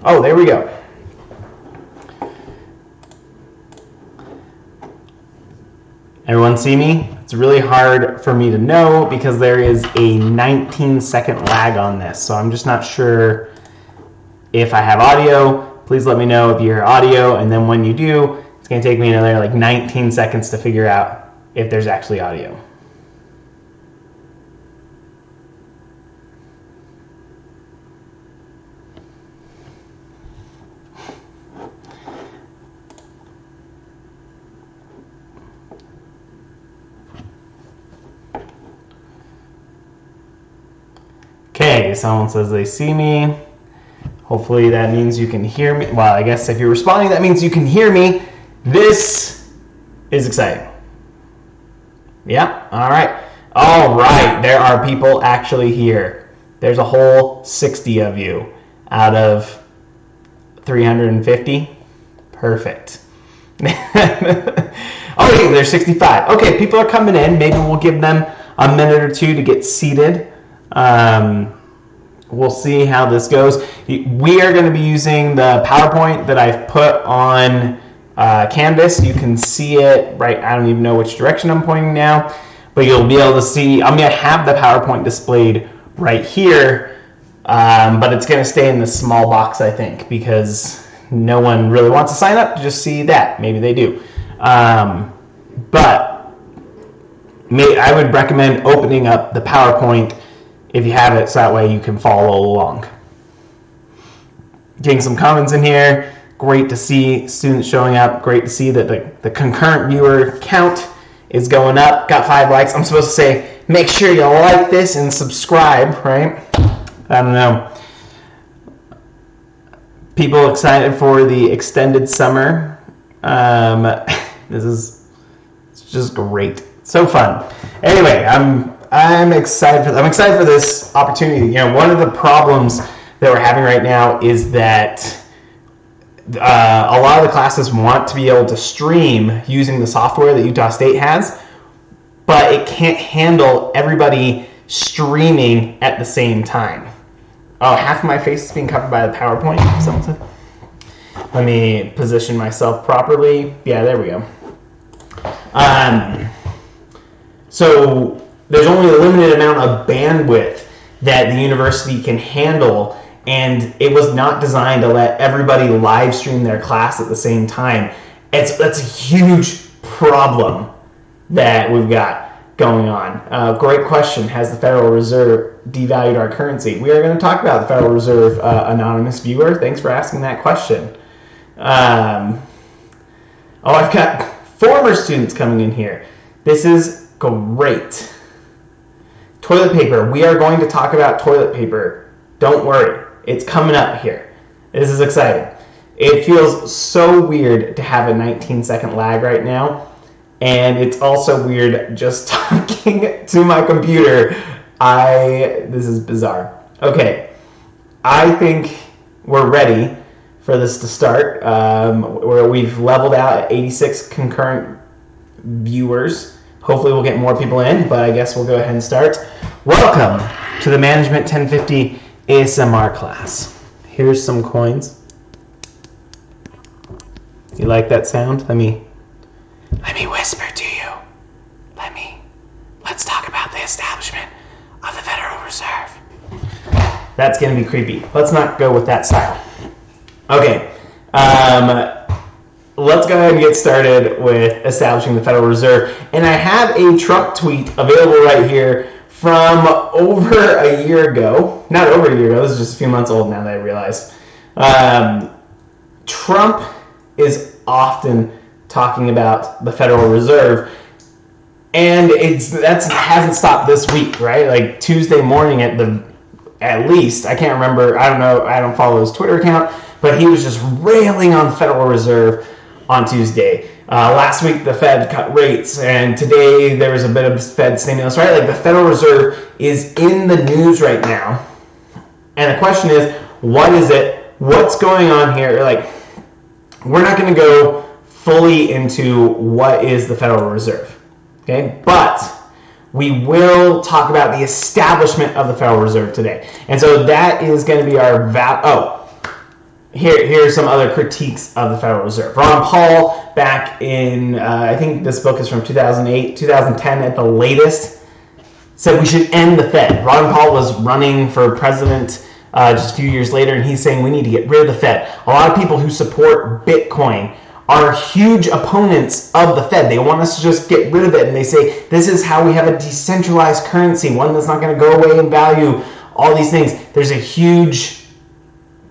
Oh, there we go. Everyone see me? It's really hard for me to know because there is a 19-second lag on this. So I'm just not sure if I have audio. Please let me know if you hear audio. And then when you do, it's going to take me another like 19 seconds to figure out if there's actually audio. Okay, someone says they see me. Hopefully that means you can hear me. Well, I guess if you're responding, that means you can hear me. This is exciting. Yeah, all right. All right, there are people actually here. There's a whole 60 of you out of 350. Perfect. Oh, wait, there's 65. Okay, people are coming in. Maybe we'll give them a minute or two to get seated. We'll see how this goes. We are going to be using the PowerPoint that I've put on Canvas. You can see it right. I don't even know which direction I'm pointing now, but you'll be able to see. I'm going to have the PowerPoint displayed right here, but it's going to stay in this small box, I think, because no one really wants to sign up to just see that. Maybe they do. But I would recommend opening up the PowerPoint if you have it, so that way you can follow along. Getting some comments in here. Great to see students showing up. Great to see that the concurrent viewer count is going up. Got 5 likes. I'm supposed to say, make sure you like this and subscribe, right? I don't know. People excited for the extended summer. It's just great. So fun. Anyway, I'm excited for this opportunity. You know, one of the problems that we're having right now is that a lot of the classes want to be able to stream using the software that Utah State has, but it can't handle everybody streaming at the same time. Oh, half of my face is being covered by the PowerPoint. Someone said. Let me position myself properly. Yeah, there we go. So there's only a limited amount of bandwidth that the university can handle, and it was not designed to let everybody live stream their class at the same time. That's a huge problem that we've got going on. Great question. Has the Federal Reserve devalued our currency? We are going to talk about the Federal Reserve, anonymous viewer. Thanks for asking that question. I've got former students coming in here. This is great. Toilet paper. We are going to talk about toilet paper. Don't worry. It's coming up here. This is exciting. It feels so weird to have a 19-second lag right now. And it's also weird just talking to my computer. This is bizarre. Okay. I think we're ready for this to start. Where we've leveled out at 86 concurrent viewers. Hopefully we'll get more people in, but I guess we'll go ahead and start. Welcome to the Management 1050 ASMR class. Here's some coins. You like that sound? Let me whisper to you. Let's talk about the establishment of the Federal Reserve. That's going to be creepy. Let's not go with that style. Okay. Let's go ahead and get started with establishing the Federal Reserve. And I have a Trump tweet available right here from over a year ago. Not over a year ago. This is just a few months old now that I realized. Trump is often talking about the Federal Reserve. And that hasn't stopped this week, right? Like Tuesday morning at least. I can't remember. I don't know. I don't follow his Twitter account. But he was just railing on the Federal Reserve on Tuesday. Last week, the Fed cut rates, and today there was a bit of Fed stimulus, right? Like the Federal Reserve is in the news right now. And the question is, what is it? What's going on here? Like, we're not going to go fully into what is the Federal Reserve, okay? But we will talk about the establishment of the Federal Reserve today. And so that is going to be our Here are some other critiques of the Federal Reserve. Ron Paul, back in, I think this book is from 2008, 2010 at the latest, said we should end the Fed. Ron Paul was running for president just a few years later, and he's saying we need to get rid of the Fed. A lot of people who support Bitcoin are huge opponents of the Fed. They want us to just get rid of it, and they say this is how we have a decentralized currency, one that's not going to go away in value, all these things. There's a huge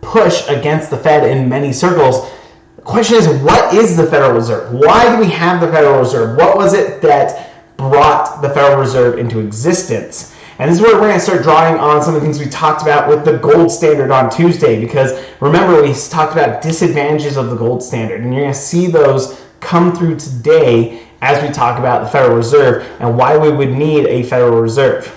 push against the Fed in many circles. The question is, what is the Federal Reserve? Why do we have the Federal Reserve? What was it that brought the Federal Reserve into existence? And this is where we're going to start drawing on some of the things we talked about with the gold standard on Tuesday, because remember, we talked about disadvantages of the gold standard, and you're going to see those come through today as we talk about the Federal Reserve and why we would need a Federal Reserve.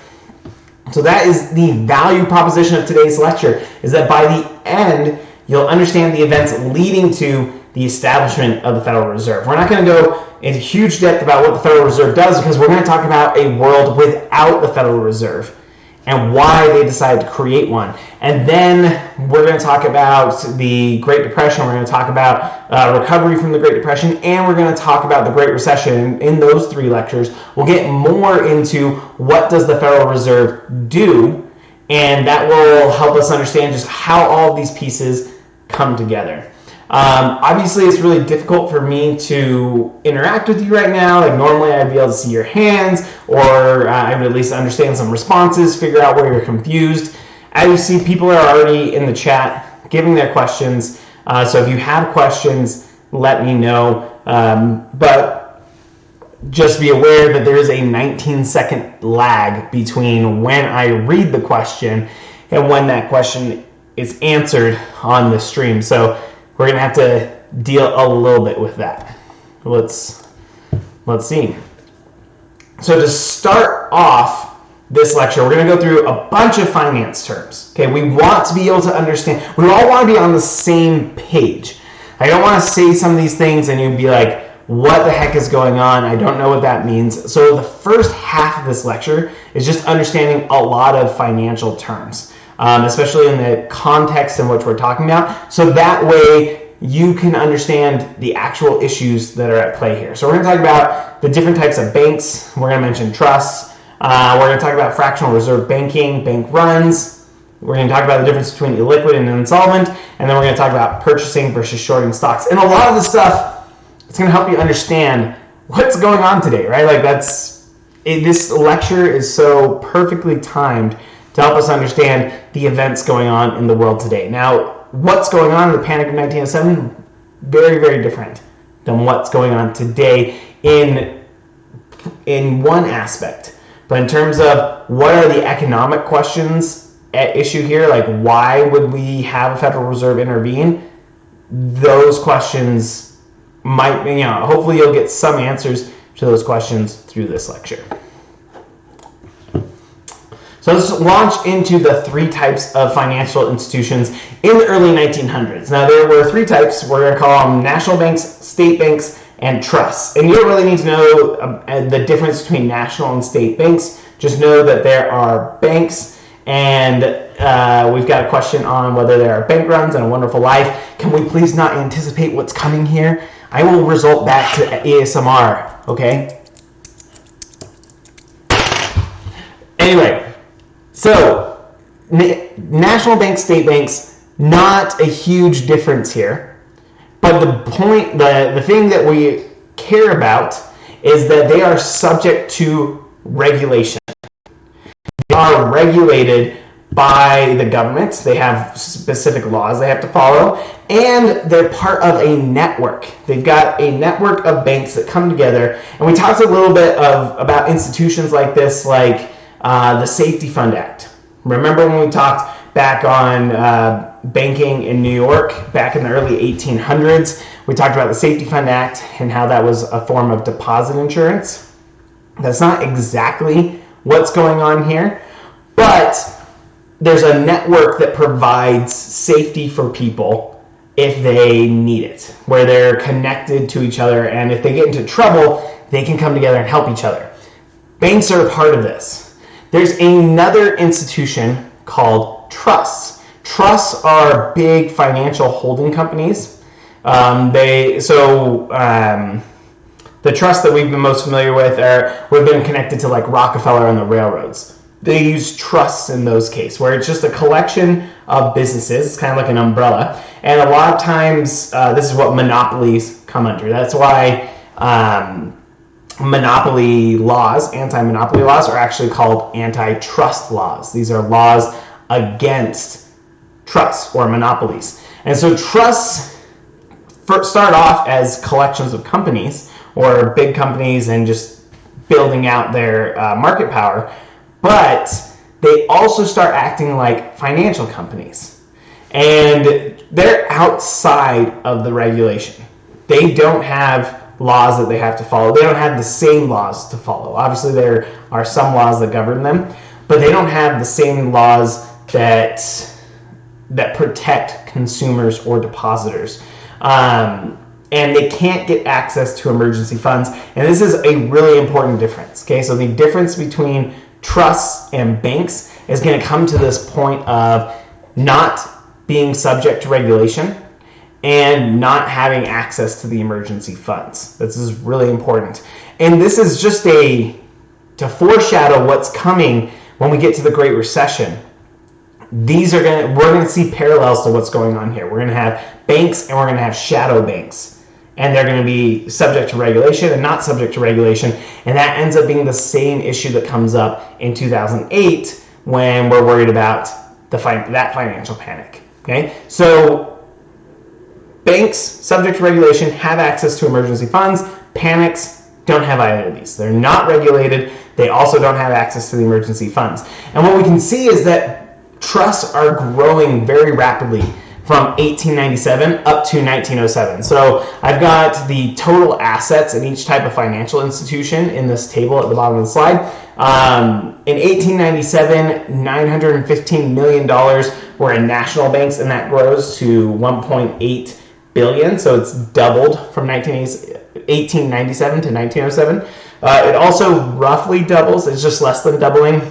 So that is the value proposition of today's lecture, is that by the end, you'll understand the events leading to the establishment of the Federal Reserve. We're not going to go into huge depth about what the Federal Reserve does, because we're going to talk about a world without the Federal Reserve and why they decided to create one. And then we're going to talk about the Great Depression, we're going to talk about recovery from the Great Depression, and we're going to talk about the Great Recession. In those three lectures, we'll get more into what does the Federal Reserve do, and that will help us understand just how all of these pieces come together. Obviously, it's really difficult for me to interact with you right now. Like normally, I'd be able to see your hands, or I would at least understand some responses, figure out where you're confused. As you see, people are already in the chat giving their questions. So if you have questions, let me know. But just be aware that there is a 19-second lag between when I read the question and when that question is answered on the stream. So we're going to have to deal a little bit with that. Let's see. So to start off this lecture, we're going to go through a bunch of finance terms. Okay, we want to be able to understand. We all want to be on the same page. I don't want to say some of these things and you'd be like, what the heck is going on? I don't know what that means. So the first half of this lecture is just understanding a lot of financial terms. Especially in the context in which we're talking about, so that way you can understand the actual issues that are at play here. So we're going to talk about the different types of banks, we're going to mention trusts, we're going to talk about fractional reserve banking, bank runs, we're going to talk about the difference between illiquid and insolvent, and then we're going to talk about purchasing versus shorting stocks. And a lot of the stuff, it's going to help you understand what's going on today, right? Like this lecture is so perfectly timed to help us understand the events going on in the world today. Now, what's going on in the Panic of 1907? Very, very different than what's going on today in one aspect. But in terms of what are the economic questions at issue here, like why would we have a Federal Reserve intervene? Those questions might, hopefully you'll get some answers to those questions through this lecture. So let's launch into the three types of financial institutions in the early 1900s. Now, there were three types. We're going to call them national banks, state banks, and trusts. And you don't really need to know the difference between national and state banks. Just know that there are banks, and we've got a question on whether there are bank runs and a wonderful life. Can we please not anticipate what's coming here? I will result back to ASMR, okay? Anyway. So, national banks, state banks, not a huge difference here. But the point, the thing that we care about is that they are subject to regulation. They are regulated by the government. They have specific laws they have to follow. And they're part of a network. They've got a network of banks that come together. And we talked a little bit about institutions like this, like the Safety Fund Act. Remember when we talked back on banking in New York back in the early 1800s? We talked about the Safety Fund Act and how that was a form of deposit insurance. That's not exactly what's going on here, but there's a network that provides safety for people if they need it, where they're connected to each other, and if they get into trouble, they can come together and help each other. Banks are a part of this. There's another institution called trusts. Trusts are big financial holding companies. The trusts that we've been most familiar with we've been connected to like Rockefeller and the railroads. They use trusts in those cases, where it's just a collection of businesses. It's kind of like an umbrella. And a lot of times, this is what monopolies come under. That's why anti-monopoly laws are actually called antitrust laws. These are laws against trusts or monopolies. And so trusts start off as collections of companies or big companies and just building out their market power. But they also start acting like financial companies. And they're outside of the regulation. They don't have laws that they have to follow. They don't have the same laws to follow. Obviously, there are some laws that govern them, but they don't have the same laws that protect consumers or depositors. And they can't get access to emergency funds. And this is a really important difference. Okay, so the difference between trusts and banks is going to come to this point of not being subject to regulation and not having access to the emergency funds. This is really important. And this is just to foreshadow what's coming when we get to the Great Recession. We're going to see parallels to what's going on here. We're going to have banks and we're going to have shadow banks. And they're going to be subject to regulation and not subject to regulation. And that ends up being the same issue that comes up in 2008 when we're worried about that financial panic. Okay, so banks, subject to regulation, have access to emergency funds. Panics don't have either of these. They're not regulated. They also don't have access to the emergency funds. And what we can see is that trusts are growing very rapidly from 1897 up to 1907. So I've got the total assets in each type of financial institution in this table at the bottom of the slide. In 1897, $915 million were in national banks, and that grows to $1.8 billion. So it's doubled from 1897 to 1907. It also roughly doubles. It's just less than doubling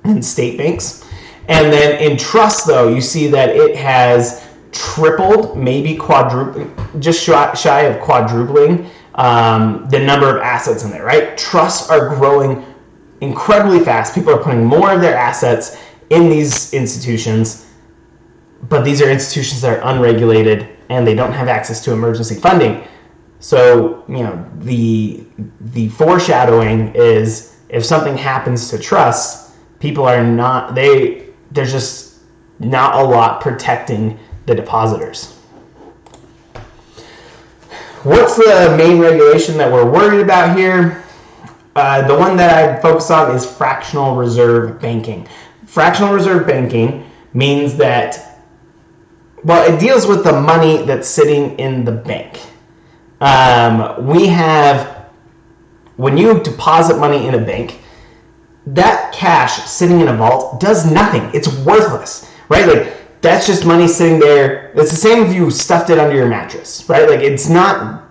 in state banks. And then in trust, though, you see that it has tripled, maybe quadrupled, just shy of quadrupling the number of assets in there, right? Trusts are growing incredibly fast. People are putting more of their assets in these institutions, but these are institutions that are unregulated and they don't have access to emergency funding. So, the foreshadowing is if something happens to trusts, people are not, there's just not a lot protecting the depositors. What's the main regulation that we're worried about here? The one that I focus on is fractional reserve banking. Fractional reserve banking means that, it deals with the money that's sitting in the bank. When you deposit money in a bank, that cash sitting in a vault does nothing. It's worthless, right? Like, that's just money sitting there. It's the same if you stuffed it under your mattress, right? Like, it's not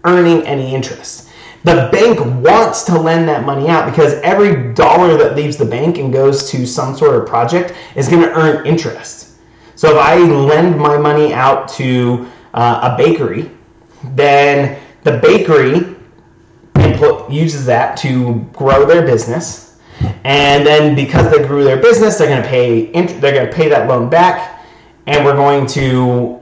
earning any interest. The bank wants to lend that money out because every dollar that leaves the bank and goes to some sort of project is going to earn interest. So if I lend my money out to a bakery, then the bakery uses that to grow their business. And then because they grew their business, they're going to pay that loan back, and we're going to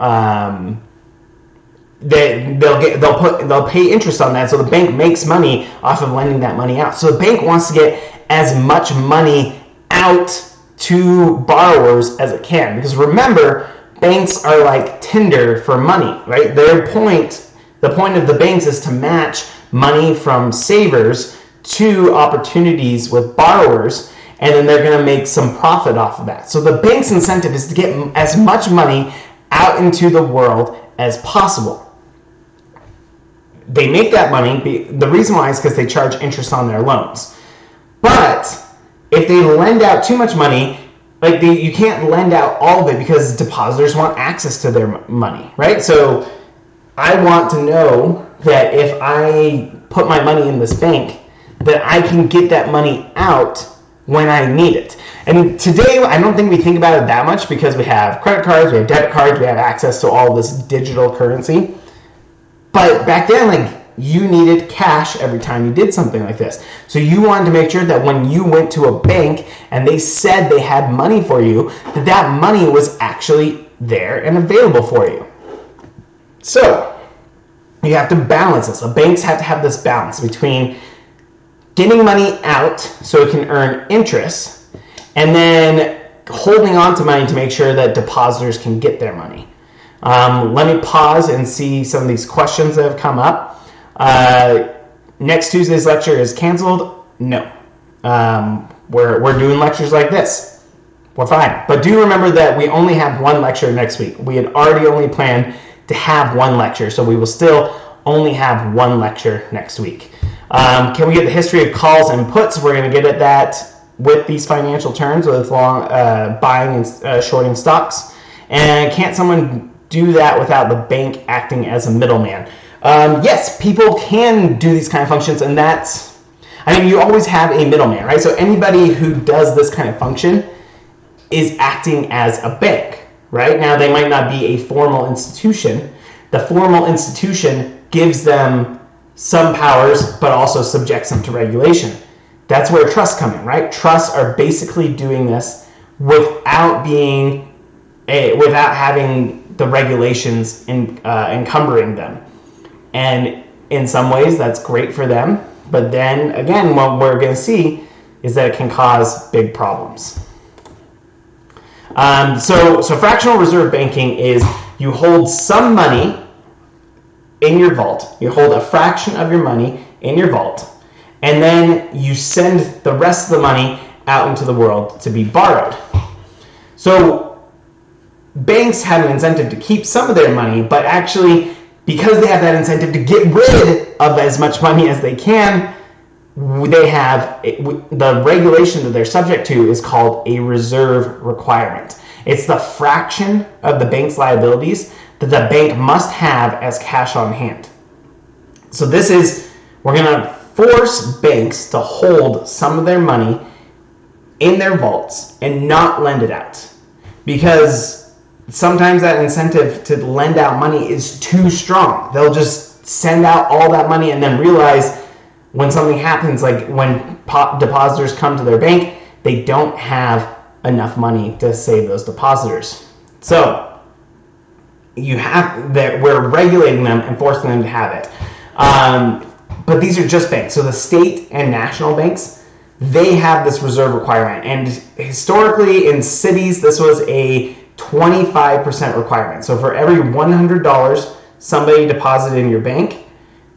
they'll pay interest on that. So the bank makes money off of lending that money out. So the bank wants to get as much money out to borrowers as it can, because remember, banks are like Tinder for money, right? The point of the banks is to match money from savers to opportunities with borrowers, and then they're going to make some profit off of that. So the bank's incentive is to get as much money out into the world as possible. They make that money. The reason why is because they charge interest on their loans. But if they lend out too much money, you can't lend out all of it because depositors want access to their money, right? So I want to know that if I put my money in this bank, that I can get that money out when I need it. And today, I don't think we think about it that much because we have credit cards, we have debit cards, we have access to all this digital currency. But back then, like, you needed cash every time you did something like this. So you wanted to make sure that when you went to a bank and they said they had money for you, that that money was actually there and available for you. So you have to balance this. The banks have to have this balance between getting money out so it can earn interest and then holding on to money to make sure that depositors can get their money. Let me pause and see some of these questions that have come up. Next Tuesday's lecture is canceled. No. We're doing lectures like this. We're fine. But do remember that we only have one lecture next week. We had already only planned to have one lecture, so we will still only have one lecture next week. Can we get the history of calls and puts? We're going to get at that with these financial terms, with long buying and shorting stocks. And can't someone do that without the bank acting as a middleman? Yes, people can do these kind of functions, and that's, I mean, you always have a middleman, right? So anybody who does this kind of function is acting as a bank, right? Now, they might not be a formal institution. The formal institution gives them some powers, but also subjects them to regulation. That's where trusts come in, right? Trusts are basically doing this without having the regulations encumbering them. And in some ways, that's great for them. But then, again, what we're going to see is that it can cause big problems. So fractional reserve banking is you hold some money in your vault. You hold a fraction of your money in your vault. And then you send the rest of the money out into the world to be borrowed. So banks have an incentive to keep some of their money, but actually, because they have that incentive to get rid of as much money as they can, they have the regulation that they're subject to is called a reserve requirement. It's the fraction of the bank's liabilities that the bank must have as cash on hand. So this is, we're going to force banks to hold some of their money in their vaults and not lend it out, because sometimes that incentive to lend out money is too strong. They'll just send out all that money and then realize when something happens, like when depositors come to their bank, they don't have enough money to save those depositors. So we're regulating them and forcing them to have it. But these are just banks. So the state and national banks, they have this reserve requirement. And historically in cities, this was a 25% requirement. So for every $100 somebody deposited in your bank,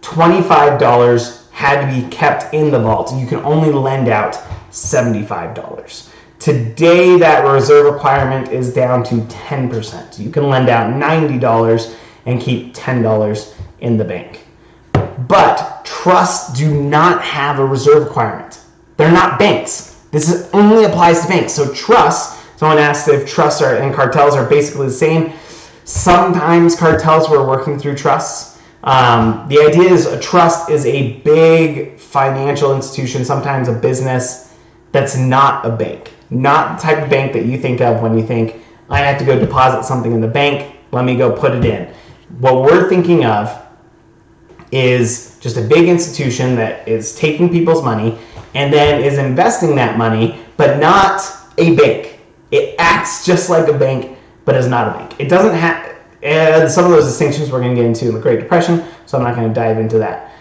$25 had to be kept in the vault. You can only lend out $75. Today, that reserve requirement is down to 10%. You can lend out $90 and keep $10 in the bank. But trusts do not have a reserve requirement. They're not banks. This only applies to banks. So trusts, someone asked if trusts and cartels are basically the same. Sometimes cartels were working through trusts. The idea is a trust is a big financial institution, sometimes a business that's not a bank. Not the type of bank that you think of when you think, I have to go deposit something in the bank, let me go put it in. What we're thinking of is just a big institution that is taking people's money and then is investing that money, but not a bank. It acts just like a bank, but is not a bank. It doesn't have, some of those distinctions we're going to get into in the Great Depression, so I'm not going to dive into that.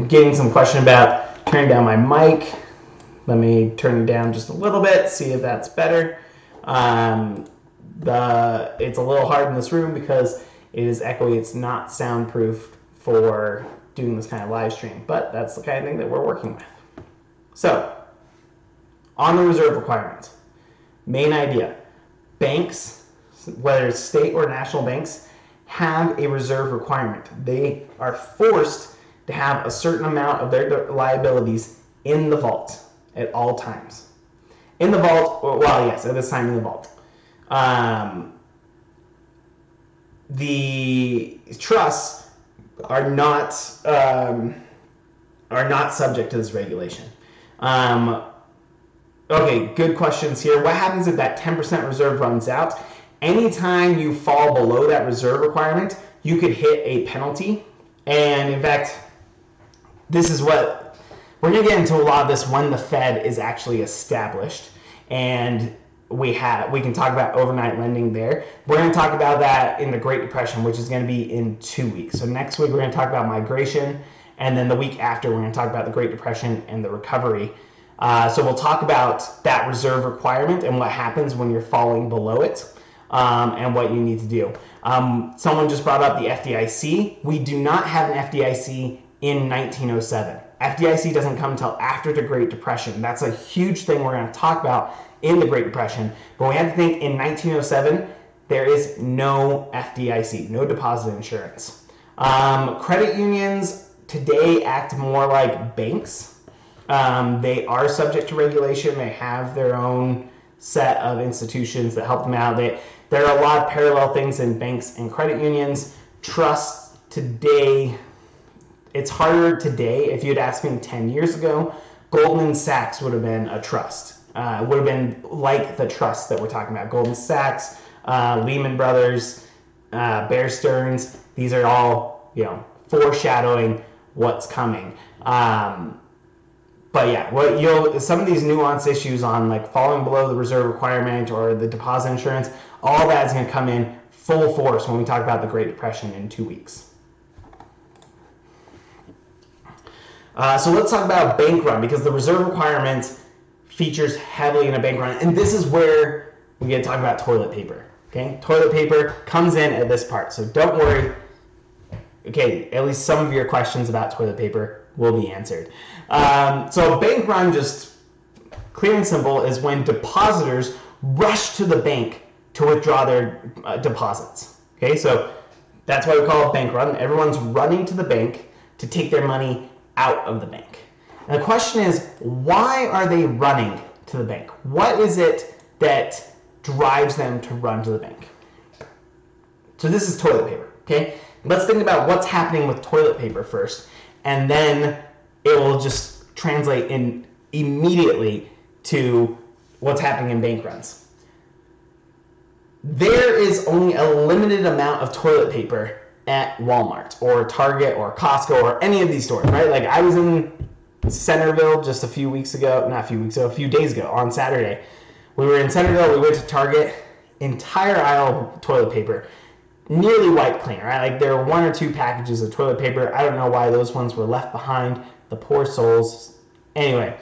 Getting some question about turning down my mic. Let me turn it down just a little bit, see if that's better. It's a little hard in this room because it is echoey. It's not soundproof for doing this kind of live stream, but that's the kind of thing that we're working with. So, on the reserve requirement, main idea, banks, whether it's state or national banks, have a reserve requirement. They are forced to have a certain amount of their liabilities in the vault at all times. In the vault, well, yes, at this time in the vault. The trusts are not subject to this regulation. Okay, good questions here. What happens if that 10% reserve runs out? Anytime you fall below that reserve requirement, you could hit a penalty. And in fact, this is what we're going to get into a lot of this when the Fed is actually established. And we can talk about overnight lending there. We're going to talk about that in the Great Depression, which is going to be in 2 weeks. So next week, we're going to talk about migration. And then the week after, we're going to talk about the Great Depression and the recovery. So we'll talk about that reserve requirement and what happens when you're falling below it, and what you need to do. Someone just brought up the FDIC. We do not have an FDIC in 1907. FDIC doesn't come until after the Great Depression. That's a huge thing we're going to talk about in the Great Depression. But we have to think in 1907, there is no FDIC, no deposit insurance. Credit unions today act more like banks. They are subject to regulation. They have their own set of institutions that help them out. There are a lot of parallel things in banks and credit unions. Trusts today, it's harder today. If you'd asked me 10 years ago, Goldman Sachs would have been a trust. It would have been like the trust that we're talking about. Goldman Sachs, Lehman Brothers, Bear Stearns. These are all, foreshadowing what's coming. But yeah, some of these nuanced issues on like falling below the reserve requirement or the deposit insurance, all that is going to come in full force when we talk about the Great Depression in 2 weeks. So let's talk about bank run, because the reserve requirement features heavily in a bank run, and this is where we get to talk about toilet paper. Okay, toilet paper comes in at this part, so don't worry. Okay, at least some of your questions about toilet paper will be answered. So a bank run, just clear and simple, is when depositors rush to the bank to withdraw their deposits. Okay, so that's why we call it bank run. Everyone's running to the bank to take their money out of the bank. And the question is, why are they running to the bank? What is it that drives them to run to the bank? So this is toilet paper, okay? Let's think about what's happening with toilet paper first, and then it will just translate in immediately to what's happening in bank runs. There is only a limited amount of toilet paper at Walmart or Target or Costco or any of these stores, right? Like I was in Centerville just a few days ago on Saturday. We were in Centerville, we went to Target, entire aisle of toilet paper, nearly wiped clean, right? Like there were 1 or 2 packages of toilet paper. I don't know why those ones were left behind, the poor souls. Anyway,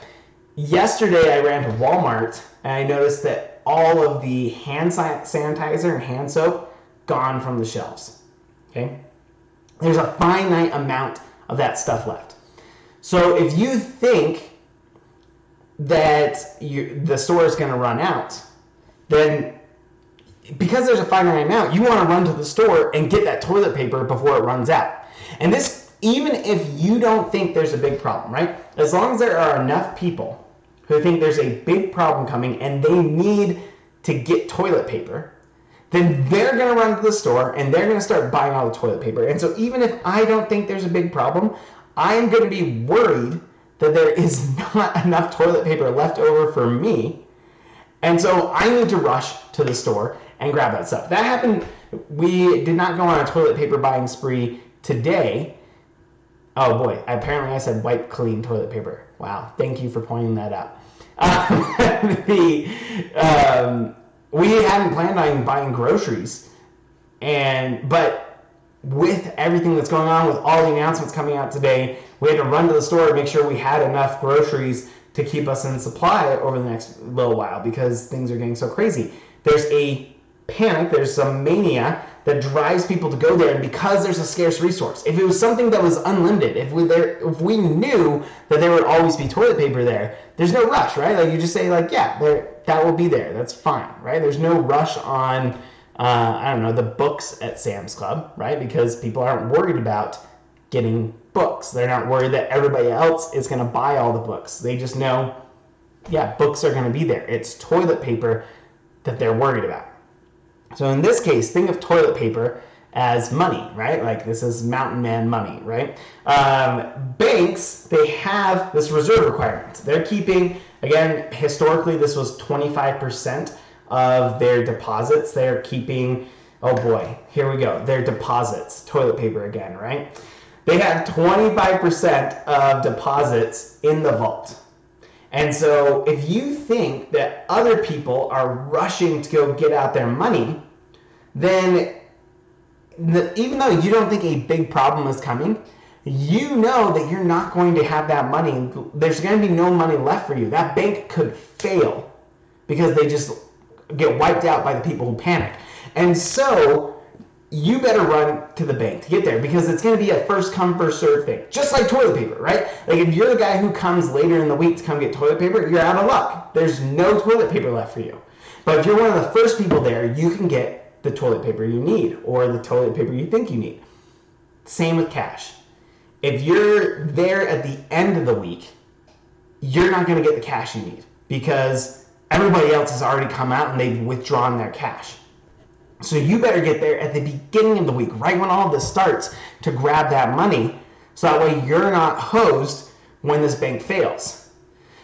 yesterday I ran to Walmart and I noticed that all of the hand sanitizer and hand soap gone from the shelves, okay? There's a finite amount of that stuff left. So if you think that the store is going to run out, then because there's a finite amount, you want to run to the store and get that toilet paper before it runs out. And this, even if you don't think there's a big problem, right? As long as there are enough people who think there's a big problem coming and they need to get toilet paper, then they're going to run to the store and they're going to start buying all the toilet paper. And so even if I don't think there's a big problem, I'm going to be worried that there is not enough toilet paper left over for me. And so I need to rush to the store and grab that stuff. That happened. We did not go on a toilet paper buying spree today. Oh boy, apparently I said wipe clean toilet paper. Wow, thank you for pointing that out. We hadn't planned on buying groceries, but with everything that's going on, with all the announcements coming out today, we had to run to the store to make sure we had enough groceries to keep us in supply over the next little while because things are getting so crazy. There's a panic, there's some mania that drives people to go there, and because there's a scarce resource. If it was something that was unlimited, if we knew that there would always be toilet paper there, there's no rush, right? Like you just say, like, yeah, that will be there. That's fine, right? There's no rush on, the books at Sam's Club, right? Because people aren't worried about getting books. They're not worried that everybody else is going to buy all the books. They just know, yeah, books are going to be there. It's toilet paper that they're worried about. So in this case, think of toilet paper as money, right? Like this is mountain man money, right? Banks, they have this reserve requirement. They're keeping Again, historically, this was 25% of their deposits. They're keeping, oh boy, here we go, their deposits, toilet paper again, right? They have 25% of deposits in the vault. And so if you think that other people are rushing to go get out their money, then even though you don't think a big problem is coming, you know that you're not going to have that money. There's going to be no money left for you. That bank could fail because they just get wiped out by the people who panic. And so you better run to the bank to get there, because it's going to be a first come first serve thing, just like toilet paper, right? Like if you're the guy who comes later in the week to come get toilet paper, you're out of luck. There's no toilet paper left for you. But if you're one of the first people there, you can get the toilet paper you need, or the toilet paper you think you need. Same with cash. If you're there at the end of the week, you're not going to get the cash you need, because everybody else has already come out and they've withdrawn their cash. So you better get there at the beginning of the week, right when all of this starts, to grab that money, so that way you're not hosed when this bank fails.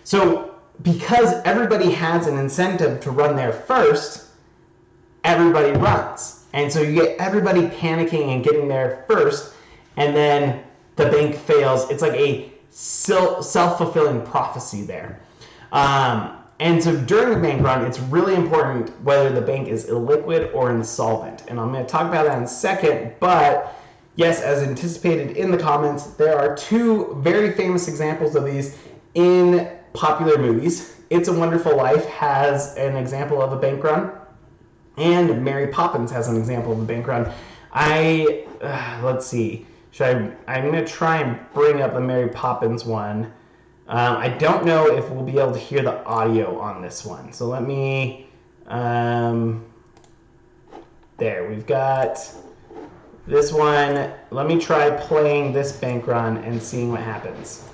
So because everybody has an incentive to run there first, everybody runs. And so you get everybody panicking and getting there first, and then the bank fails. It's like a self-fulfilling prophecy there. And so during the bank run, it's really important whether the bank is illiquid or insolvent. And I'm going to talk about that in a second. But yes, as anticipated in the comments, there are two very famous examples of these in popular movies. It's a Wonderful Life has an example of a bank run, and Mary Poppins has an example of a bank run. Let's see. I'm going to try and bring up the Mary Poppins one. I don't know if we'll be able to hear the audio on this one. So let me, there, we've got this one. Let me try playing this bank run and seeing what happens.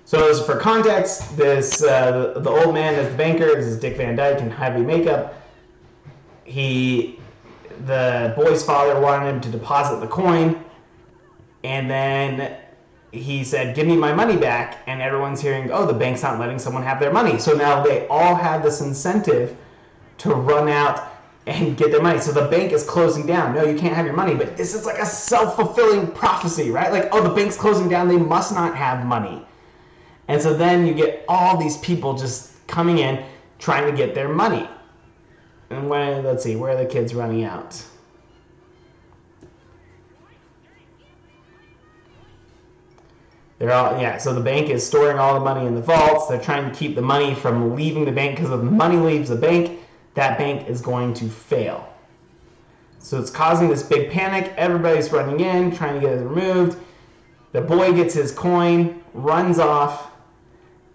So as for context, this the old man is the banker. This is Dick Van Dyke in heavy makeup. The boy's father wanted him to deposit the coin, and then he said, "Give me my money back." And everyone's hearing, "Oh, the bank's not letting someone have their money." So now they all have this incentive to run out and get their money. So the bank is closing down. No, you can't have your money. But this is like a self-fulfilling prophecy, right? Like, oh, the bank's closing down. They must not have money. And so then you get all these people just coming in trying to get their money. And let's see, where are the kids running out? They're all, yeah, so the bank is storing all the money in the vaults. They're trying to keep the money from leaving the bank, because if the money leaves the bank, that bank is going to fail. So it's causing this big panic. Everybody's running in, trying to get it removed. The boy gets his coin, runs off,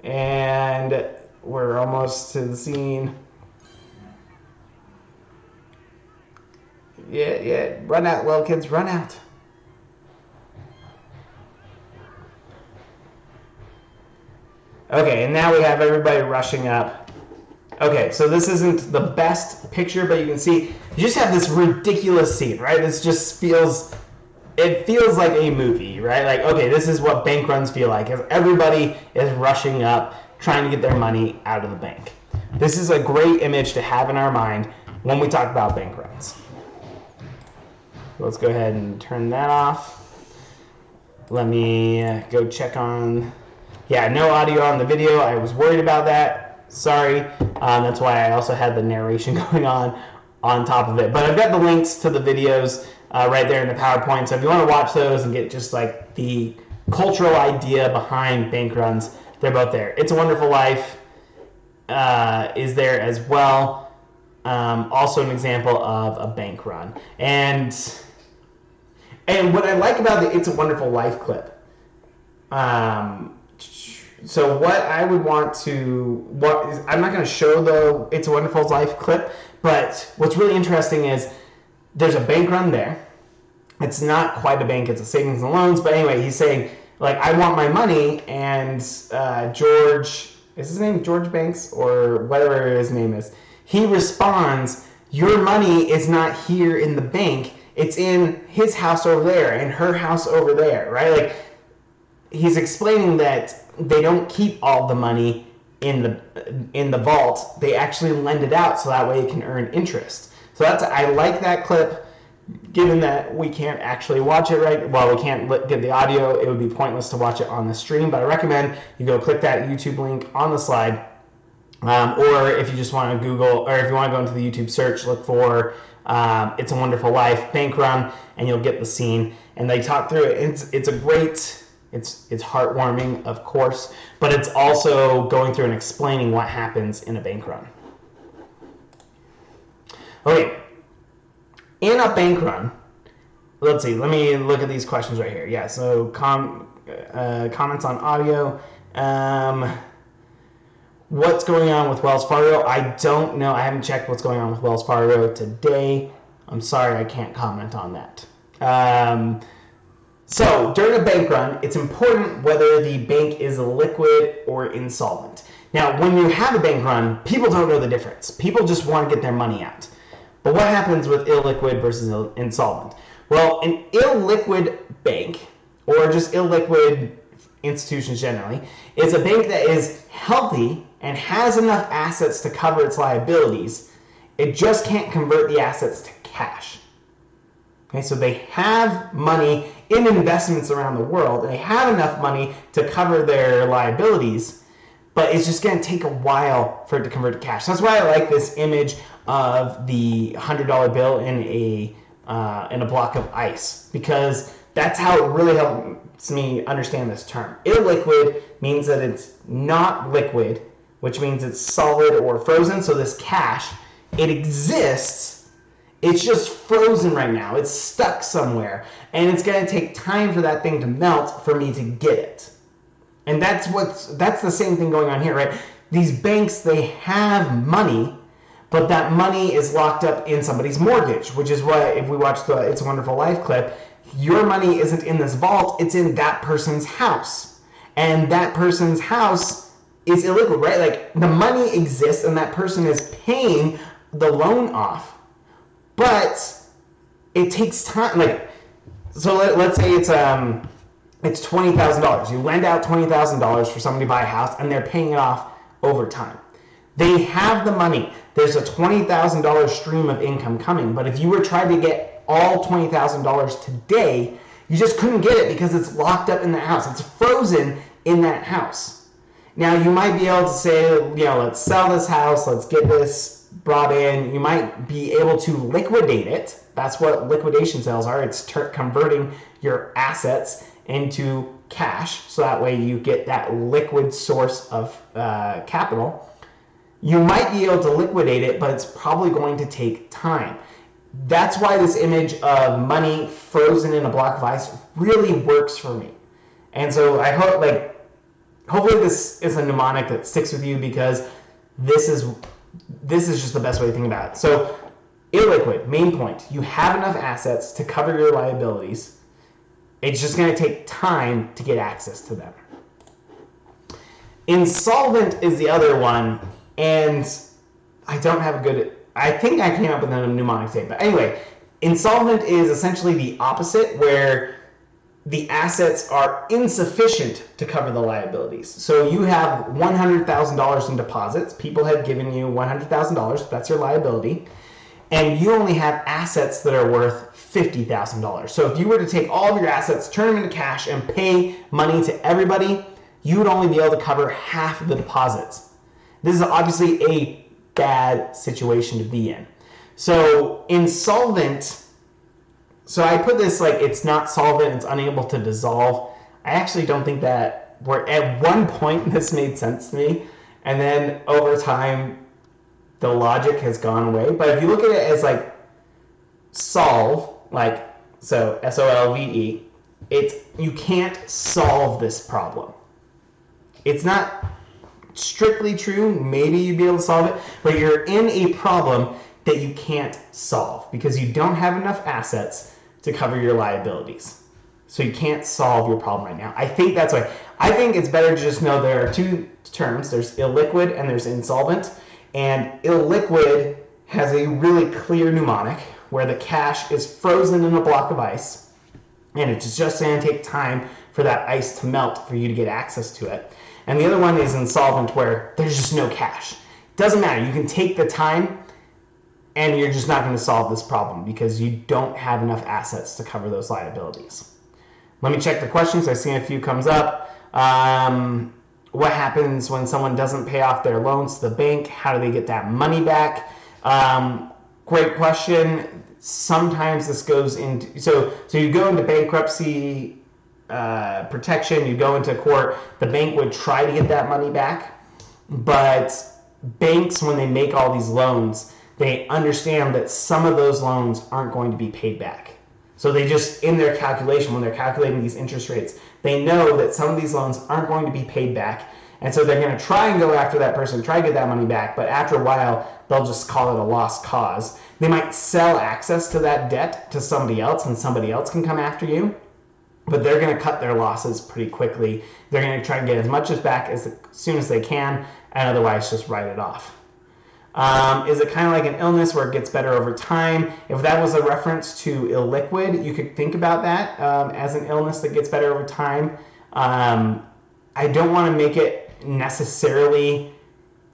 and we're almost to the scene. Yeah, run out, little kids, run out. Okay, and now we have everybody rushing up. Okay, so this isn't the best picture, but you can see, you just have this ridiculous scene, right? This just feels like a movie, right? Like, okay, this is what bank runs feel like, as everybody is rushing up, trying to get their money out of the bank. This is a great image to have in our mind when we talk about bank runs. Let's go ahead and turn that off. Let me go check on... Yeah, no audio on the video. I was worried about that. Sorry. That's why I also had the narration going on top of it. But I've got the links to the videos right there in the PowerPoint. So if you want to watch those and get just like the cultural idea behind bank runs, they're both there. It's a Wonderful Life is there as well. Also an example of a bank run. And what I like about the It's a Wonderful Life clip, so what I would want to, I'm not going to show the It's a Wonderful Life clip, but what's really interesting is there's a bank run there. It's not quite a bank, it's a savings and loans, but anyway, he's saying, like, I want my money, and George, is his name George Banks, or whatever his name is, he responds, your money is not here in the bank, It's in his house over there and her house over there, right? Like, he's explaining that they don't keep all the money in the vault. They actually lend it out so that way it can earn interest. So I like that clip. Given that we can't actually watch it we can't get the audio, it would be pointless to watch it on the stream, but I recommend you go click that YouTube link on the slide, or if you just want to Google, or if you want to go into the YouTube search, look for It's a Wonderful Life bank run, and you'll get the scene, and they talk through it. It's a great, it's heartwarming, of course, but it's also going through and explaining what happens in a bank run. Okay. In a bank run, let's see, let me look at these questions right here. Yeah, so comments on audio. What's going on with Wells Fargo? I don't know. I haven't checked what's going on with Wells Fargo today. I'm sorry, I can't comment on that. So during a bank run, it's important whether the bank is liquid or insolvent. Now, when you have a bank run, people don't know the difference. People just want to get their money out. But what happens with illiquid versus insolvent? Well, an illiquid bank, or just illiquid institutions generally, is a bank that is healthy and has enough assets to cover its liabilities. It just can't convert the assets to cash. Okay, so they have money in investments around the world. They have enough money to cover their liabilities, but it's just going to take a while for it to convert to cash. That's why I like this image of the $100 bill in a block of ice, because that's how it really helps me understand this term. Illiquid means that it's not liquid, which means it's solid or frozen. So this cash, it exists, it's just frozen right now. It's stuck somewhere, and it's going to take time for that thing to melt for me to get it. And that's the same thing going on here, right? These banks, they have money, but that money is locked up in somebody's mortgage, which is why if we watch the It's a Wonderful Life clip, your money isn't in this vault, it's in that person's house. And that person's house is illiquid, right? Like, the money exists and that person is paying the loan off. But it takes time. Like, so let's say it's $20,000. You lend out $20,000 for somebody to buy a house, and they're paying it off over time. They have the money. There's a $20,000 stream of income coming. But if you were trying to get all $20,000 today, you just couldn't get it because it's locked up in the house. It's frozen in that house. Now, you might be able to say, let's sell this house. Let's get this brought in. You might be able to liquidate it. That's what liquidation sales are. It's converting your assets into cash, so that way you get that liquid source of capital. You might be able to liquidate it, but it's probably going to take time. That's why this image of money frozen in a block of ice really works for me. And so I hope, hopefully this is a mnemonic that sticks with you, because this is just the best way to think about it. So illiquid, main point, you have enough assets to cover your liabilities. It's just going to take time to get access to them. Insolvent is the other one, and I don't have I think I came up with a mnemonic today, but anyway, insolvent is essentially the opposite, where the assets are insufficient to cover the liabilities. So you have $100,000 in deposits. People have given you $100,000. That's your liability. And you only have assets that are worth $50,000. So if you were to take all of your assets, turn them into cash, and pay money to everybody, you would only be able to cover half of the deposits. This is obviously a bad situation to be in. So insolvent, so I put this it's not solvent, it's unable to dissolve. I actually don't think that, at one point this made sense to me, and then over time the logic has gone away. But if you look at it as solve, so SOLVE, you can't solve this problem. It's not strictly true. Maybe you'd be able to solve it, but you're in a problem that you can't solve because you don't have enough assets to cover your liabilities. So you can't solve your problem right now. I think that's why. I think it's better to just know there are two terms. There's illiquid and there's insolvent. And illiquid has a really clear mnemonic, where the cash is frozen in a block of ice, and it's just going to take time for that ice to melt for you to get access to it. And the other one is insolvent, where there's just no cash. It doesn't matter. You can take the time, and you're just not going to solve this problem because you don't have enough assets to cover those liabilities. Let me check the questions. I've seen a few comes up. What happens when someone doesn't pay off their loans to the bank? How do they get that money back? Great question. Sometimes this goes into, so you go into bankruptcy protection, you go into court, the bank would try to get that money back, but banks, when they make all these loans, they understand that some of those loans aren't going to be paid back. So they just, in their calculation, when they're calculating these interest rates, they know that some of these loans aren't going to be paid back. And so they're going to try and go after that person, try to get that money back, but after a while, they'll just call it a lost cause. They might sell access to that debt to somebody else, and somebody else can come after you, but they're going to cut their losses pretty quickly. They're going to try and get as much as back as soon as they can, and otherwise just write it off. Is it kind of like an illness where it gets better over time? If that was a reference to illiquid, you could think about that as an illness that gets better over time. I don't want to make it necessarily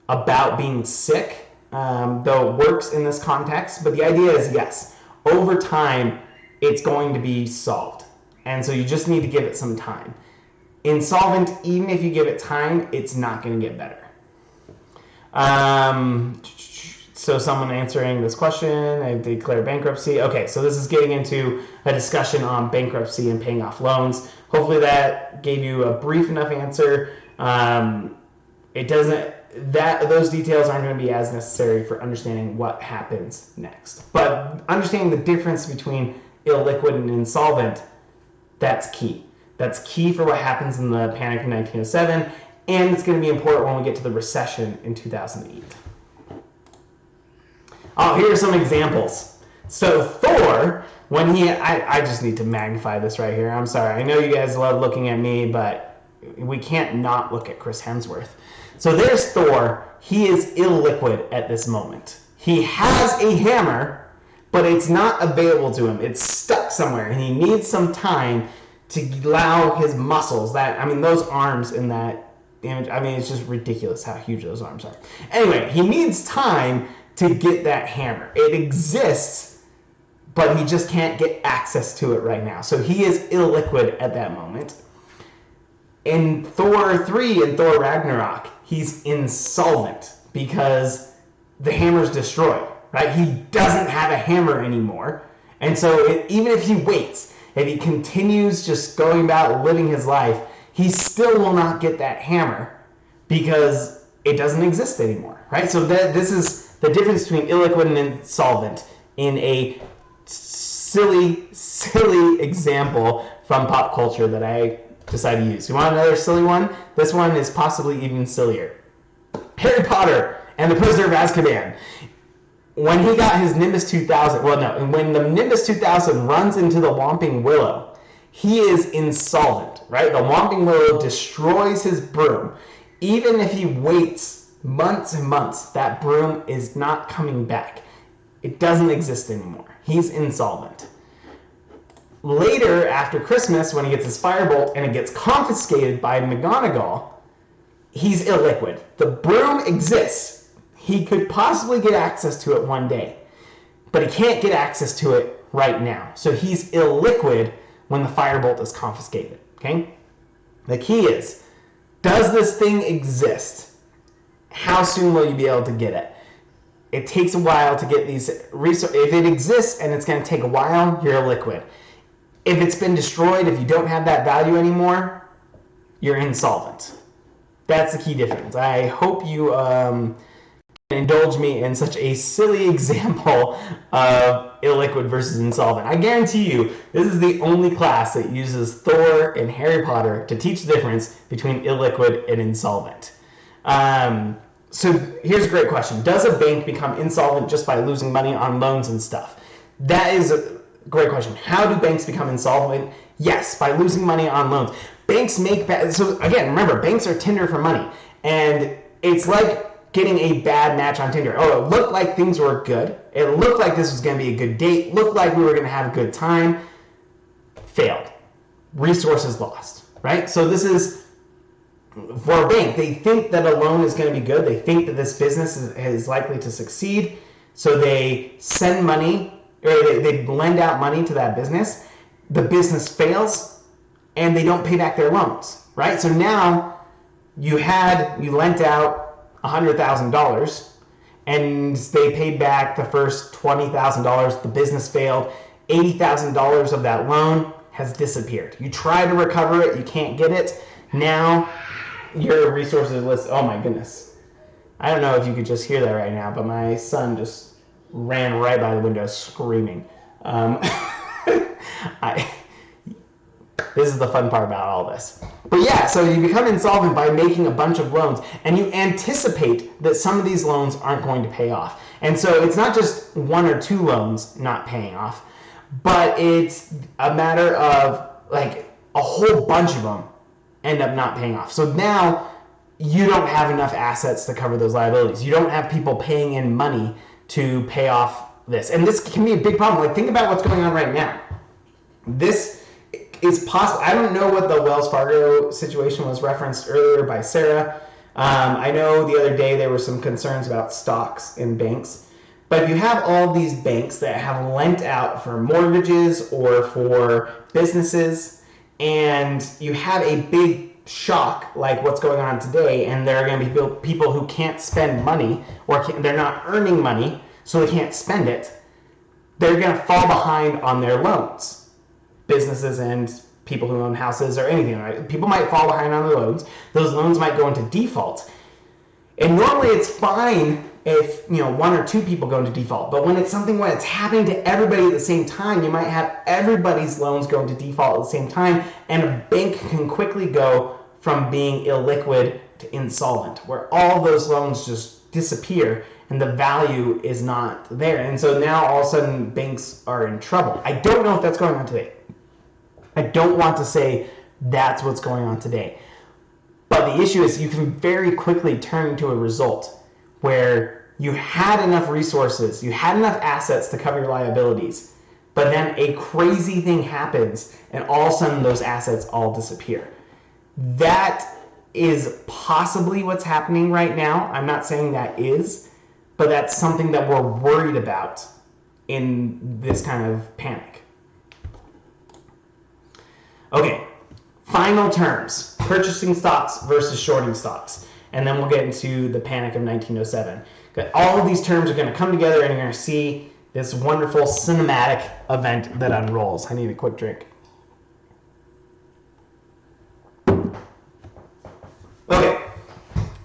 about being sick, though it works in this context. But the idea is, yes, over time, it's going to be solved. And so you just need to give it some time. Insolvent, even if you give it time, it's not going to get better. So someone answering this question, I declare bankruptcy. Okay, so this is getting into a discussion on bankruptcy and paying off loans. Hopefully that gave you a brief enough answer. Those details aren't going to be as necessary for understanding what happens next. But understanding the difference between illiquid and insolvent, that's key. That's key for what happens in the panic of 1907. And it's going to be important when we get to the recession in 2008. Oh, here are some examples. So Thor, when I just need to magnify this right here. I'm sorry. I know you guys love looking at me, but we can't not look at Chris Hemsworth. So there's Thor. He is illiquid at this moment. He has a hammer, but it's not available to him. It's stuck somewhere, and he needs some time to allow his muscles, those arms in that image, it's just ridiculous how huge those arms are. Anyway, he needs time to get that hammer. It exists, but he just can't get access to it right now. So he is illiquid at that moment. In Thor 3 and Thor Ragnarok, he's insolvent because the hammer's destroyed, right? He doesn't have a hammer anymore. And so even if he waits, if he continues just going about living his life, he still will not get that hammer because it doesn't exist anymore, right? So this is the difference between illiquid and insolvent in a silly example from pop culture that I decided to use. You want another silly one? This one is possibly even sillier. Harry Potter and the Prisoner of Azkaban. When he got his Nimbus 2000, when the Nimbus 2000 runs into the Whomping Willow, he is insolvent, right? The Whomping Willow destroys his broom. Even if he waits months and months, that broom is not coming back. It doesn't exist anymore. He's insolvent. Later, after Christmas, when he gets his firebolt and it gets confiscated by McGonagall, he's illiquid. The broom exists. He could possibly get access to it one day, but he can't get access to it right now. So he's illiquid when the firebolt is confiscated, okay? The key is, does this thing exist? How soon will you be able to get it? It takes a while to get these resources. If it exists and it's going to take a while, you're illiquid. If it's been destroyed, if you don't have that value anymore, you're insolvent. That's the key difference. I hope you indulge me in such a silly example of illiquid versus insolvent. I guarantee you, this is the only class that uses Thor and Harry Potter to teach the difference between illiquid and insolvent. So here's a great question. Does a bank become insolvent just by losing money on loans and stuff? That is a great question. How do banks become insolvent? Yes, by losing money on loans. Banks make so again, remember, banks are Tinder for money. And it's like getting a bad match on Tinder. Oh, it looked like things were good. It looked like this was going to be a good date. Looked like we were going to have a good time. Failed. Resources lost, right? So this is for a bank. They think that a loan is going to be good. They think that this business is likely to succeed. So they send money, or they lend out money to that business. The business fails, and they don't pay back their loans, right? So now you lent out $100,000, and they paid back the first $20,000. The business failed. $80,000 of that loan has disappeared. You try to recover it, you can't get it. Now your resources list. Oh my goodness! I don't know if you could just hear that right now, but my son just ran right by the window screaming. This is the fun part about all this. But yeah, so you become insolvent by making a bunch of loans, and you anticipate that some of these loans aren't going to pay off. And so it's not just one or two loans not paying off, but it's a matter of like a whole bunch of them end up not paying off. So now you don't have enough assets to cover those liabilities. You don't have people paying in money to pay off this. And this can be a big problem. Like, think about what's going on right now. This is possible. I don't know what the Wells Fargo situation was referenced earlier by Sarah. I know the other day there were some concerns about stocks in banks. But if you have all these banks that have lent out for mortgages or for businesses, and you have a big shock like what's going on today, and there are going to be people who can't spend money, or they're not earning money, so they can't spend it, they're going to fall behind on their loans. Businesses and people who own houses or anything, right? People might fall behind on their loans. Those loans might go into default. And normally it's fine if one or two people go into default, but when it's something where it's happening to everybody at the same time, you might have everybody's loans go into default at the same time, and a bank can quickly go from being illiquid to insolvent, where all those loans just disappear and the value is not there. And so now all of a sudden banks are in trouble. I don't know if that's going on today. I don't want to say that's what's going on today. But the issue is you can very quickly turn into a result where you had enough resources, you had enough assets to cover your liabilities, but then a crazy thing happens and all of a sudden those assets all disappear. That is possibly what's happening right now. I'm not saying that is, but that's something that we're worried about in this kind of panic. Okay, final terms: purchasing stocks versus shorting stocks. And then we'll get into the panic of 1907. All of these terms are going to come together, and you're going to see this wonderful cinematic event that unrolls. I need a quick drink. Okay,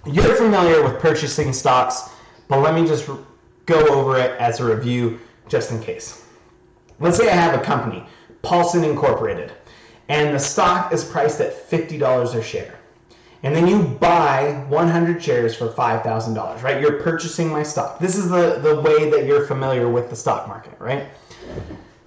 you're familiar with purchasing stocks, but let me just go over it as a review just in case. Let's say I have a company, Paulson Incorporated, and the stock is priced at $50 a share. And then you buy 100 shares for $5,000, right? You're purchasing my stock. This is the way that you're familiar with the stock market, right?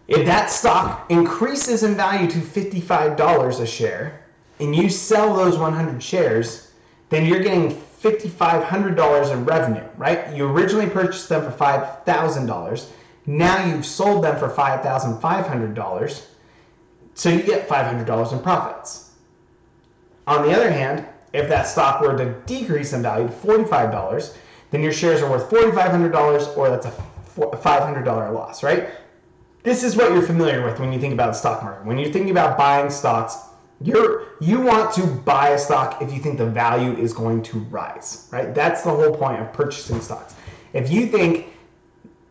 If that stock increases in value to $55 a share, and you sell those 100 shares, then you're getting $5,500 in revenue, right? You originally purchased them for $5,000. Now you've sold them for $5,500. So you get $500 in profits. On the other hand, if that stock were to decrease in value to $45, then your shares are worth $4,500, or that's a $500 loss, right? This is what you're familiar with when you think about the stock market. When you're thinking about buying stocks, you want to buy a stock if you think the value is going to rise, right? That's the whole point of purchasing stocks. If you think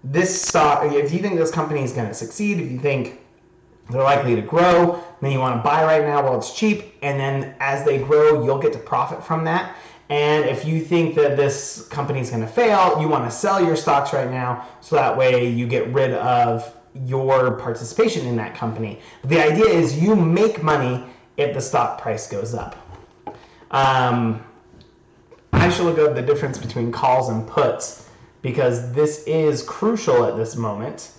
this company is going to succeed, if you think they're likely to grow, then you want to buy right now while it's cheap, and then as they grow, you'll get to profit from that. And if you think that this company is going to fail, you want to sell your stocks right now, so that way you get rid of your participation in that company. But the idea is you make money if the stock price goes up. I should look up the difference between calls and puts, because this is crucial at this moment.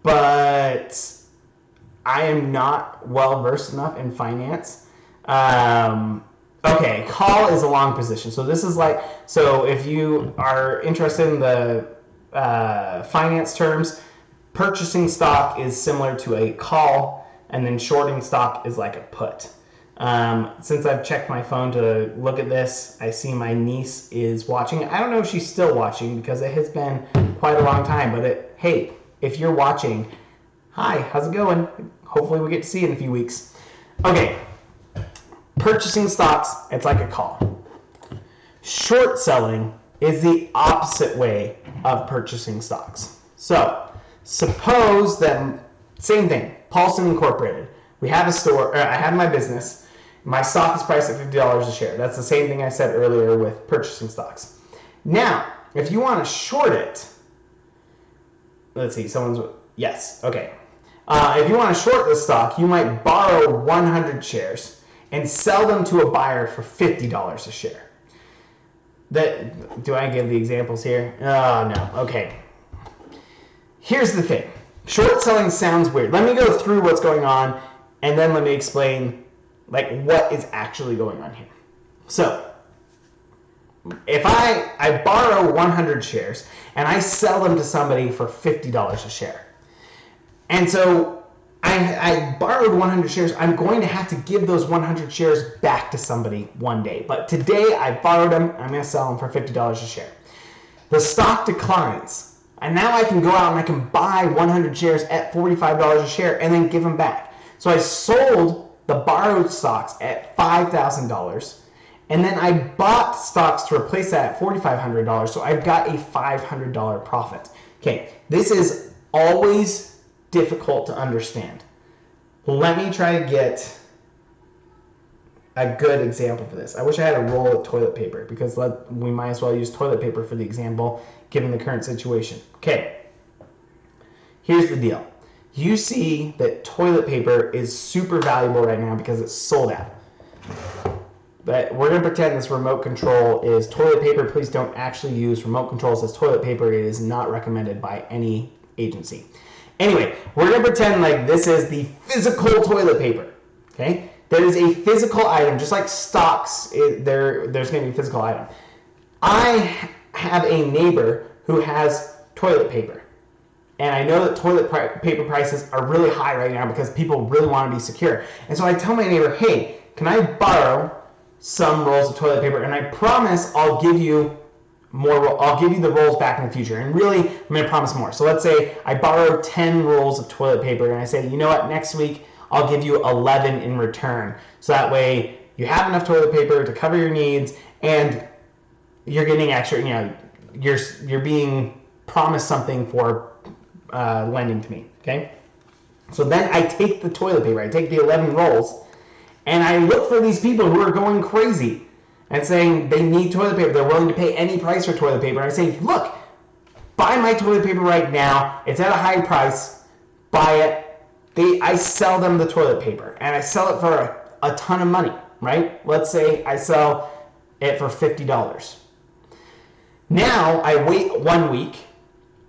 But I am not well versed enough in finance. Oh Okay, call is a long position. So this is like, so if you are interested in the finance terms, purchasing stock is similar to a call, and then shorting stock is like a put. Since I've checked my phone to look at this, I see my niece is watching. I don't know if she's still watching because it has been quite a long time, but hey, if you're watching, hi, how's it going? Hopefully we get to see you in a few weeks. Okay, purchasing stocks, it's like a call. Short selling is the opposite way of purchasing stocks. So, suppose that, same thing, Paulson Incorporated. We have a store, I have my business. My stock is priced at $50 a share. That's the same thing I said earlier with purchasing stocks. Now, if you want to short it, let's see, yes, okay. If you want to short this stock, you might borrow 100 shares and sell them to a buyer for $50 a share. Do I give the examples here? Oh, no, okay. Here's the thing. Short selling sounds weird. Let me go through what's going on, and then let me explain what is actually going on here. So, if I borrow 100 shares and I sell them to somebody for $50 a share, and so I borrowed 100 shares, I'm going to have to give those 100 shares back to somebody one day. But today I borrowed them, I'm going to sell them for $50 a share. The stock declines, and now I can go out and I can buy 100 shares at $45 a share and then give them back. So I sold the borrowed stocks at $5,000, and then I bought stocks to replace that at $4,500, so I've got a $500 profit. Okay, this is always difficult to understand. Let me try to get a good example for this. I wish I had a roll of toilet paper, because we might as well use toilet paper for the example, given the current situation. Okay, here's the deal. You see that toilet paper is super valuable right now because it's sold out. But we're going to pretend this remote control is toilet paper. Please don't actually use remote controls as toilet paper. It is not recommended by any agency. Anyway, we're going to pretend like this is the physical toilet paper. Okay? There is a physical item, just like stocks, there's going to be a physical item. I have a neighbor who has toilet paper. And I know that toilet paper prices are really high right now because people really want to be secure. And so I tell my neighbor, hey, can I borrow some rolls of toilet paper? And I promise I'll give you more. I'll give you the rolls back in the future. And really, I'm going to promise more. So let's say I borrow 10 rolls of toilet paper, and I say, you know what, next week I'll give you 11 in return. So that way you have enough toilet paper to cover your needs, and you're getting extra, you're being promised something for lending to me, okay? So then I take the toilet paper, I take the 11 rolls, and I look for these people who are going crazy and saying they need toilet paper, they're willing to pay any price for toilet paper. And I say, look, buy my toilet paper right now, it's at a high price, buy it. I sell them the toilet paper, and I sell it for a ton of money, right? Let's say I sell it for $50. Now I wait 1 week,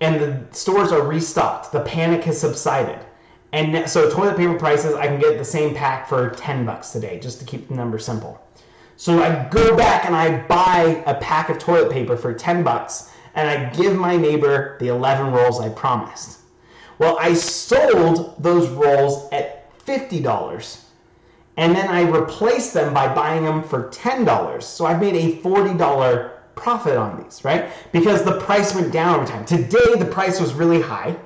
and the stores are restocked. The panic has subsided. And so toilet paper prices, I can get the same pack for $10 today, just to keep the number simple. So I go back and I buy a pack of toilet paper for $10, and I give my neighbor the 11 rolls I promised. Well, I sold those rolls at $50, and then I replaced them by buying them for $10. So I've made a $40 profit on these, right? Because the price went down over time. Today, the price was really high.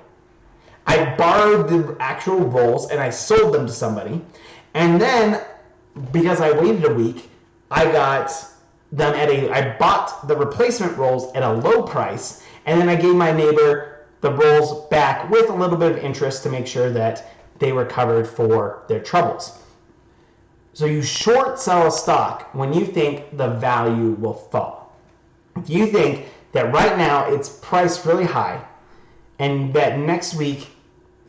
I borrowed the actual rolls and I sold them to somebody. And then, because I waited a week, I got them I bought the replacement rolls at a low price, and then I gave my neighbor the rolls back with a little bit of interest to make sure that they were covered for their troubles. So you short sell a stock when you think the value will fall. If you think that right now it's priced really high and that next week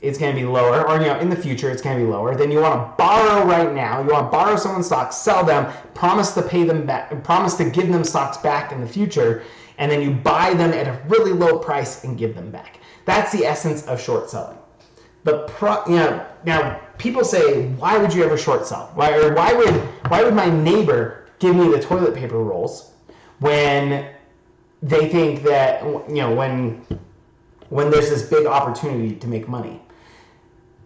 it's going to be lower, or in the future it's going to be lower, then you want to borrow right now. You want to borrow someone's stocks, sell them, promise to pay them back, promise to give them stocks back in the future, and then you buy them at a really low price and give them back. That's the essence of short selling. Now people say, why would you ever short sell? Why would my neighbor give me the toilet paper rolls when they think that, when there's this big opportunity to make money.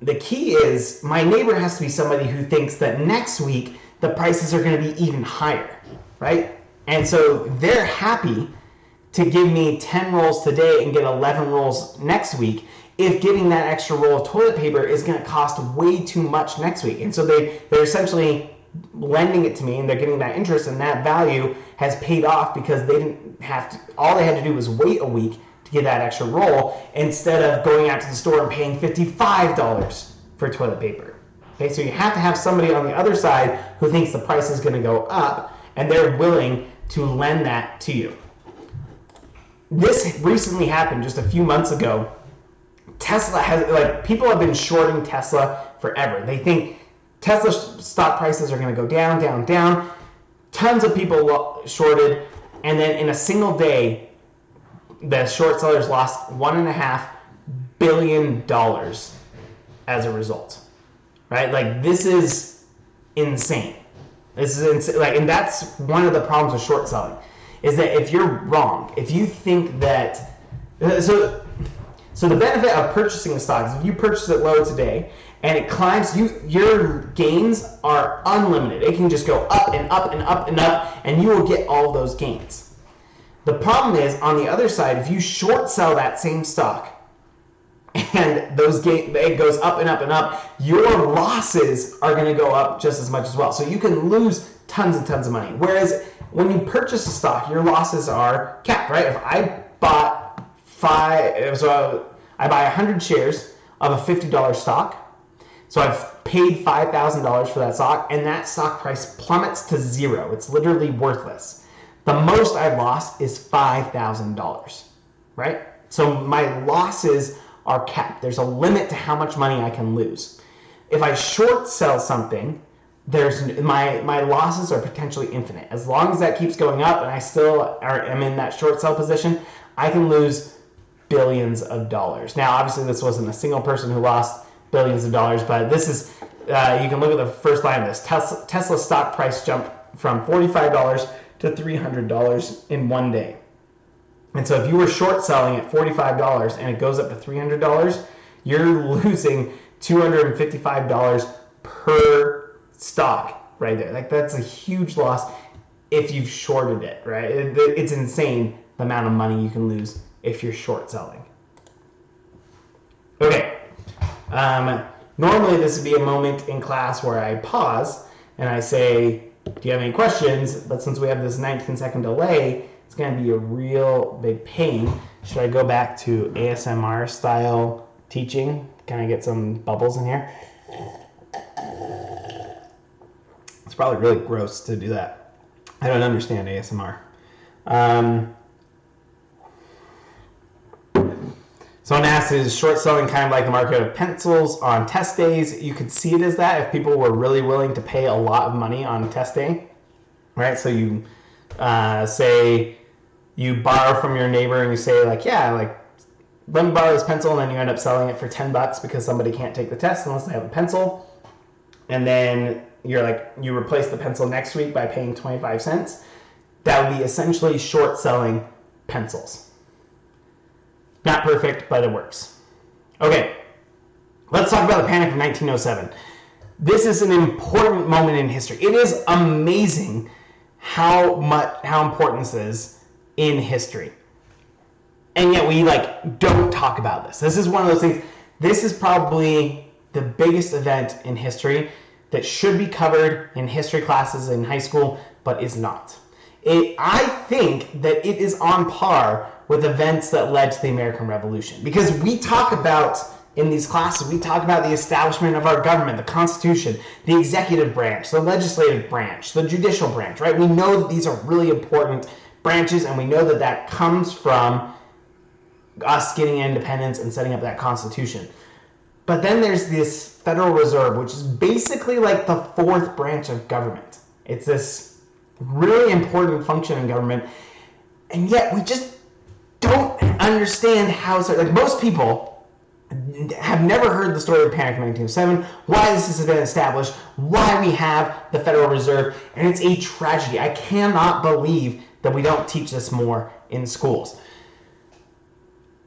The key is my neighbor has to be somebody who thinks that next week the prices are going to be even higher, right? And so they're happy to give me 10 rolls today and get 11 rolls next week if getting that extra roll of toilet paper is going to cost way too much next week. And so they're essentially lending it to me, and they're getting that interest, and that value has paid off because they didn't have to, all they had to do was wait a week to get that extra roll instead of going out to the store and paying $55 for toilet paper. Okay, so you have to have somebody on the other side who thinks the price is going to go up, and they're willing to lend that to you. This recently happened just a few months ago. Tesla has, people have been shorting Tesla forever. They think Tesla stock prices are going to go down, down, down. Tons of people shorted, and then in a single day, the short sellers lost $1.5 billion as a result. Right? This is insane. This is insane. And that's one of the problems with short selling, is that if you're wrong, if you think that, so the benefit of purchasing a stock is if you purchase it low today and it climbs, your gains are unlimited. It can just go up and up and up and up, and you will get all those gains. The problem is, on the other side, if you short sell that same stock and those gains, it goes up and up and up, your losses are going to go up just as much as well. So you can lose tons and tons of money. Whereas when you purchase a stock, your losses are capped, right? If I buy 100 shares of a $50 stock, so I've paid $5,000 for that stock, and that stock price plummets to zero. It's literally worthless. The most I've lost is $5,000, right? So my losses are capped. There's a limit to how much money I can lose. If I short sell something, my losses are potentially infinite. As long as that keeps going up and I still am in that short sell position, I can lose billions of dollars. Now, obviously, this wasn't a single person who lost billions of dollars, but this is, you can look at the first line of this. Tesla stock price jumped from $45 to $300 in one day. And so if you were short selling at $45 and it goes up to $300, you're losing $255 per stock right there. That's a huge loss if you've shorted it, right? It's insane the amount of money you can lose if you're short selling. Okay. Normally this would be a moment in class where I pause and I say, do you have any questions? But since we have this 19-second delay, it's going to be a real big pain. Should I go back to ASMR style teaching? Can I get some bubbles in here? It's probably really gross to do that. I don't understand ASMR. Someone asked, is short selling kind of like the market of pencils on test days? You could see it as that if people were really willing to pay a lot of money on test day, right? So you say you borrow from your neighbor and you say let me borrow this pencil, and then you end up selling it for $10 because somebody can't take the test unless they have a pencil. And then you replace the pencil next week by paying 25 cents. That would be essentially short selling pencils. Not perfect, but it works. Okay, let's talk about the Panic of 1907. This is an important moment in history. It is amazing how important this is in history. And yet we don't talk about this. This is one of those things. This is probably the biggest event in history that should be covered in history classes in high school, but is not. I think that it is on par with events that led to the American Revolution. Because we talk about, in these classes, we talk about the establishment of our government, the Constitution, the executive branch, the legislative branch, the judicial branch, right? We know that these are really important branches, and we know that that comes from us getting independence and setting up that Constitution. But then there's this Federal Reserve, which is basically like the fourth branch of government. It's this really important function in government, and yet we just don't understand how. Most people have never heard the story of Panic in 1907, why this has been established, why we have the Federal Reserve, and it's a tragedy. I cannot believe that we don't teach this more in schools.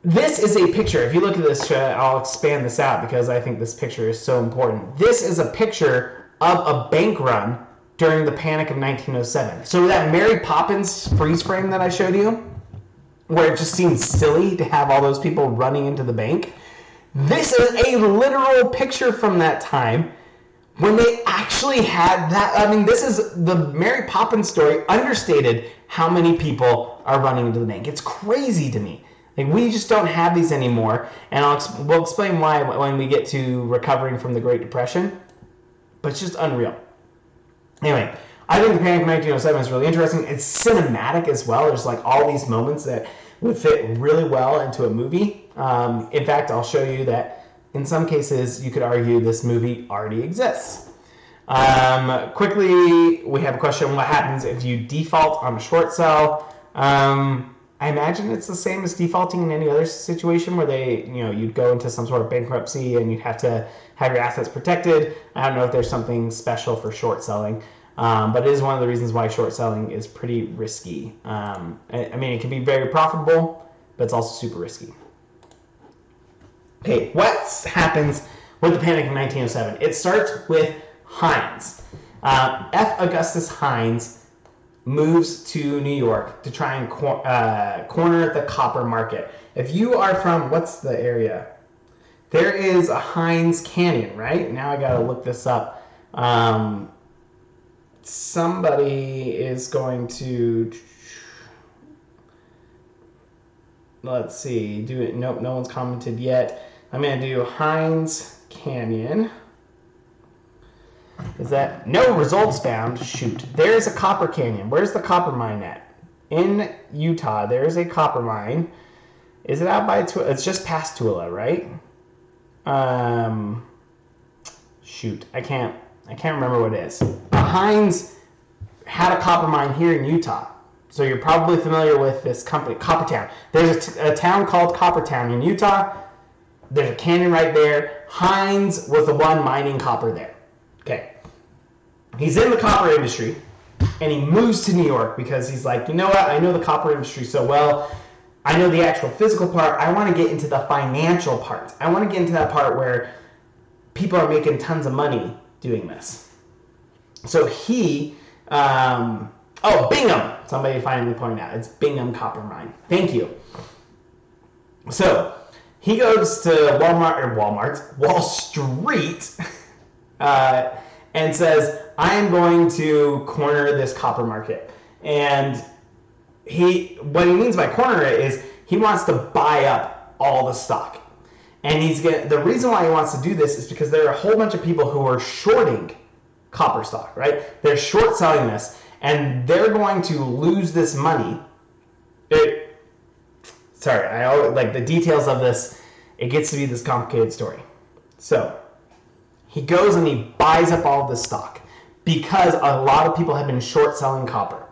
This is a picture. If you look at this, I'll expand this out because I think this picture is so important. This is a picture of a bank run during the Panic of 1907. So that Mary Poppins freeze frame that I showed you, where it just seems silly to have all those people running into the bank, this is a literal picture from that time when they actually had that. I mean, this is the Mary Poppins story understated how many people are running into the bank. It's crazy to me. Like, we just don't have these anymore, and we'll explain why when we get to recovering from the Great Depression, but it's just unreal. Anyway, I think the Panic of 1907 is really interesting. It's cinematic as well. There's like all these moments that would fit really well into a movie. In fact, I'll show you that in some cases you could argue this movie already exists. Quickly, we have a question: what happens if you default on a short sell? I imagine it's the same as defaulting in any other situation where you'd go into some sort of bankruptcy and you'd have to have your assets protected. I don't know if there's something special for short selling, but it is one of the reasons why short selling is pretty risky. I mean, it can be very profitable, but it's also super risky. Okay, what happens with the Panic of 1907? It starts with Heinz. F. Augustus Heinz moves to New York to try and corner the copper market. If you are from, what's the area? There is a Heinz Canyon, right? Now I gotta look this up. Somebody is going to, let's see, do it. Nope, no one's commented yet. I'm gonna do Heinz Canyon. Is that no results found? Shoot, there's a copper canyon. Where's the copper mine at? In Utah, there's a copper mine. Is it out by Tooele? It's just past Tooele, right? Shoot, I can't remember what it is. Heinz had a copper mine here in Utah, so you're probably familiar with this company, Coppertown. There's a town called Coppertown in Utah. There's a canyon right there. Heinz was the one mining copper there. Okay, he's in the copper industry, and he moves to New York because he's like, you know what? I know the copper industry so well. I know the actual physical part. I want to get into the financial part. I want to get into that part where people are making tons of money doing this. So he, Bingham. Somebody finally pointed out it's Bingham Copper Mine. Thank you. So he goes to Wall Street. And says, I am going to corner this copper market. And what he means by corner it is he wants to buy up all the stock. And the reason why he wants to do this is because there are a whole bunch of people who are shorting copper stock, right? They're short selling this, and they're going to lose this money. I always like the details of this. It gets to be this complicated story. So he goes and he buys up all this stock because a lot of people have been short selling copper.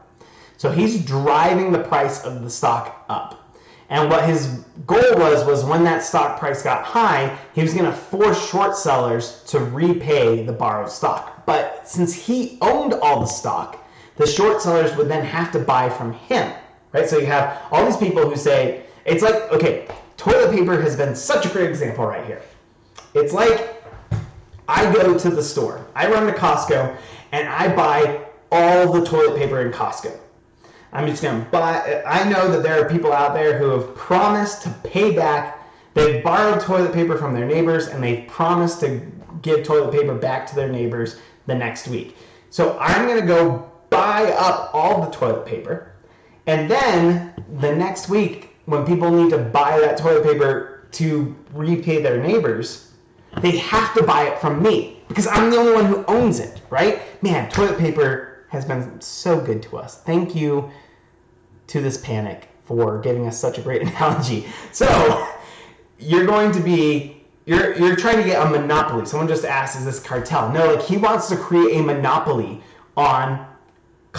So he's driving the price of the stock up. And what his goal was when that stock price got high, he was going to force short sellers to repay the borrowed stock. But since he owned all the stock, the short sellers would then have to buy from him, right? So you have all these people who say, it's like, okay, toilet paper has been such a great example right here. It's like, I go to the store, I run to Costco, and I buy all the toilet paper in Costco. I'm just going to buy, I know that there are people out there who have promised to pay back, they've borrowed toilet paper from their neighbors, and they've promised to give toilet paper back to their neighbors the next week. So I'm going to go buy up all the toilet paper, and then the next week, when people need to buy that toilet paper to repay their neighbors, they have to buy it from me because I'm the only one who owns it, right? Man, toilet paper has been so good to us. Thank you to this panic for giving us such a great analogy. So you're trying to get a monopoly. Someone just asked, is this cartel? No, like he wants to create a monopoly on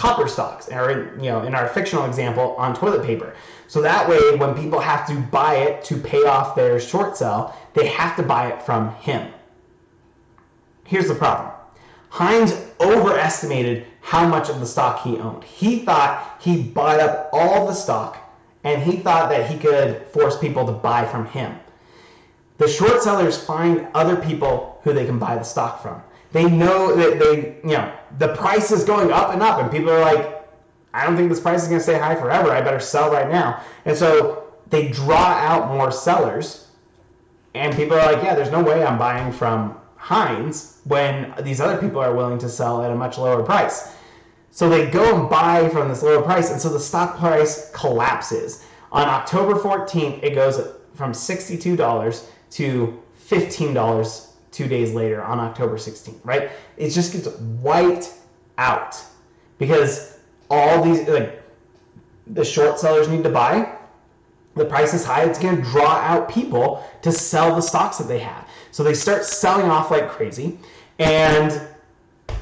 copper stocks, or in our fictional example, on toilet paper. So that way, when people have to buy it to pay off their short sell, they have to buy it from him. Here's the problem. Heinz overestimated how much of the stock he owned. He thought he bought up all the stock, and he thought that he could force people to buy from him. The short sellers find other people who they can buy the stock from. They know that the price is going up and up, and people are like, I don't think this price is going to stay high forever. I better sell right now. And so they draw out more sellers, and people are like, yeah, there's no way I'm buying from Heinz when these other people are willing to sell at a much lower price. So they go and buy from this lower price, and so the stock price collapses. On October 14th, it goes from $62 to $15 2 days later on October 16th, right? It just gets wiped out because all these, the short sellers need to buy. The price is high. It's going to draw out people to sell the stocks that they have. So they start selling off like crazy, and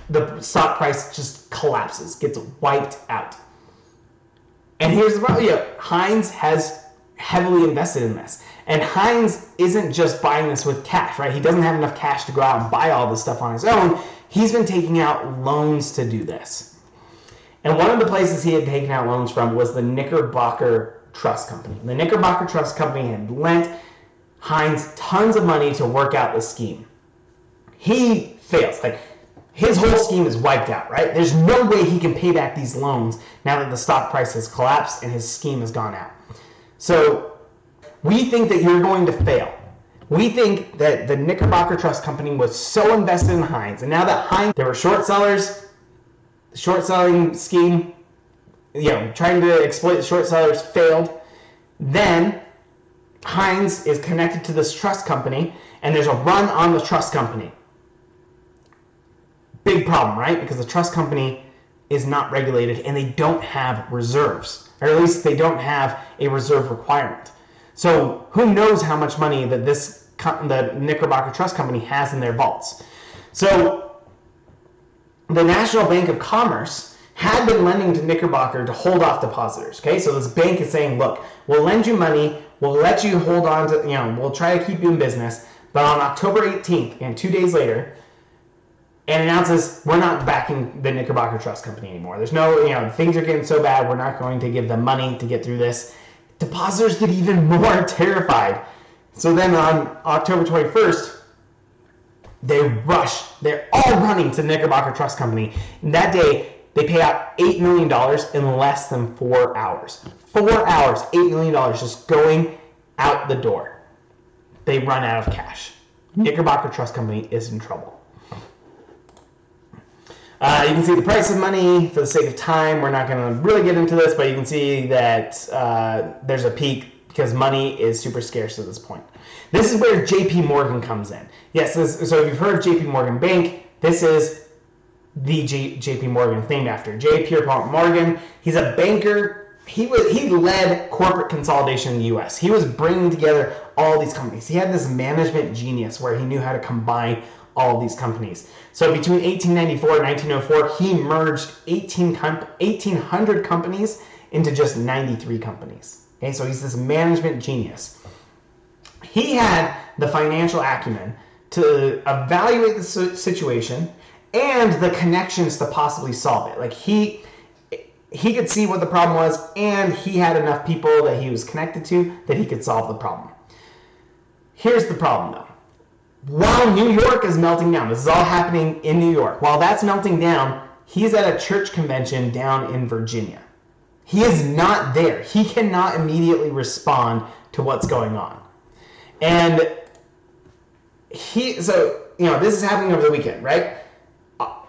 the stock price just collapses, gets wiped out. And here's the problem. Heinz has heavily invested in this. And Heinz isn't just buying this with cash, right? He doesn't have enough cash to go out and buy all this stuff on his own. He's been taking out loans to do this. And one of the places he had taken out loans from was the Knickerbocker Trust Company. The Knickerbocker Trust Company had lent Heinz tons of money to work out the scheme. He fails. His whole scheme is wiped out, right? There's no way he can pay back these loans now that the stock price has collapsed and his scheme has gone out. So we think that you're going to fail. We think that the Knickerbocker Trust Company was so invested in Heinz, and now that Heinz, there were short sellers, the short selling scheme, trying to exploit the short sellers failed. Then Heinz is connected to this trust company, and there's a run on the trust company. Big problem, right? Because the trust company is not regulated, and they don't have reserves, or at least they don't have a reserve requirement. So who knows how much money that the Knickerbocker Trust Company has in their vaults. So the National Bank of Commerce had been lending to Knickerbocker to hold off depositors. Okay, so this bank is saying, look, we'll lend you money, we'll let you hold on to, we'll try to keep you in business, but on October 18th, and 2 days later, it announces we're not backing the Knickerbocker Trust Company anymore. There's no, things are getting so bad, we're not going to give them money to get through this. Depositors get even more terrified. So then on October 21st, they're all running to the Knickerbocker Trust Company. And that day, they pay out $8 million in less than 4 hours. 4 hours, $8 million just going out the door. They run out of cash. Knickerbocker Trust Company is in trouble. You can see the price of money. For the sake of time, we're not going to really get into this, but you can see that there's a peak because money is super scarce at this point. This is where JP Morgan comes in. Yes, so if you've heard of JP Morgan Bank, this is the JP Morgan named after J. Pierpont Morgan. He's a banker. He led corporate consolidation in the U.S. He was bringing together all these companies. He had this management genius where he knew how to combine all of these companies. So between 1894 and 1904, he merged 1,800 companies into just 93 companies. Okay, so he's this management genius. He had the financial acumen to evaluate the situation and the connections to possibly solve it. He could see what the problem was, and he had enough people that he was connected to that he could solve the problem. Here's the problem, though. While New York is melting down, this is all happening in New York. While that's melting down, he's at a church convention down in Virginia. He is not there. He cannot immediately respond to what's going on. And this is happening over the weekend, right?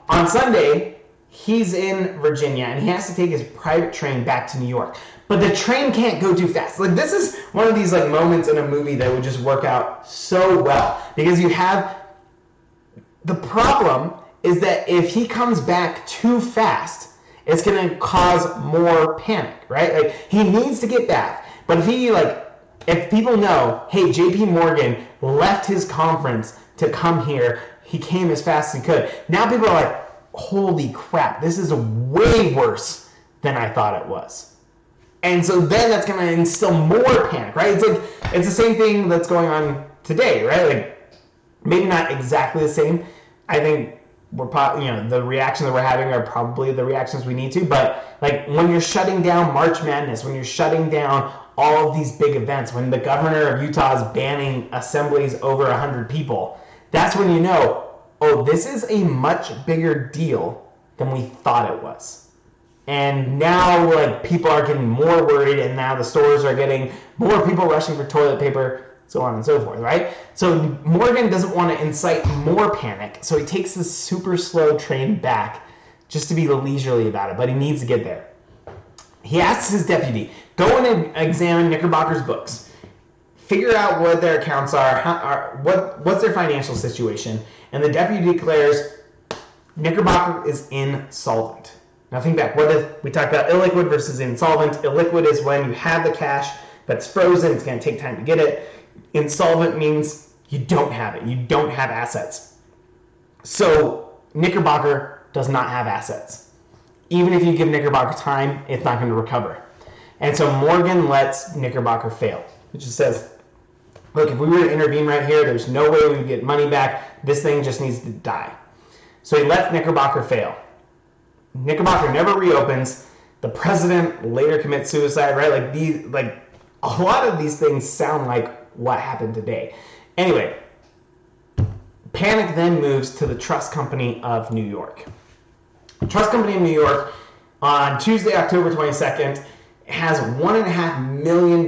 On Sunday, he's in Virginia, and he has to take his private train back to New York. But the train can't go too fast. This is one of these moments in a movie that would just work out so well. Because you have, the problem is that if he comes back too fast, it's going to cause more panic, right? He needs to get back. But if people know, hey, JP Morgan left his conference to come here, he came as fast as he could. Now people are like, holy crap, this is way worse than I thought it was. And so then that's going to instill more panic, right? It's the same thing that's going on today, right? Like, maybe not exactly the same. I think the reactions that we're having are probably the reactions we need to, but like when you're shutting down March Madness, when you're shutting down all of these big events, when the governor of Utah is banning assemblies over 100 people, that's when you know, oh, this is a much bigger deal than we thought it was. And now like people are getting more worried, and now the stores are getting more people rushing for toilet paper, so on and so forth, right? So Morgan doesn't want to incite more panic, so he takes this super slow train back just to be leisurely about it, but he needs to get there. He asks his deputy, go and examine Knickerbocker's books. Figure out what their accounts are, what's their financial situation, and the deputy declares Knickerbocker is insolvent. Now think back, we talked about illiquid versus insolvent. Illiquid is when you have the cash that's frozen, it's going to take time to get it. Insolvent means you don't have it. You don't have assets. So Knickerbocker does not have assets. Even if you give Knickerbocker time, it's not going to recover. And so Morgan lets Knickerbocker fail. It just says, look, if we were to intervene right here, there's no way we would get money back. This thing just needs to die. So he lets Knickerbocker fail. Knickerbocker never reopens. The president later commits suicide, right? Like a lot of these things sound like what happened today. Anyway, panic then moves to the Trust Company of New York. The Trust Company of New York on Tuesday, October 22nd, has $1.5 million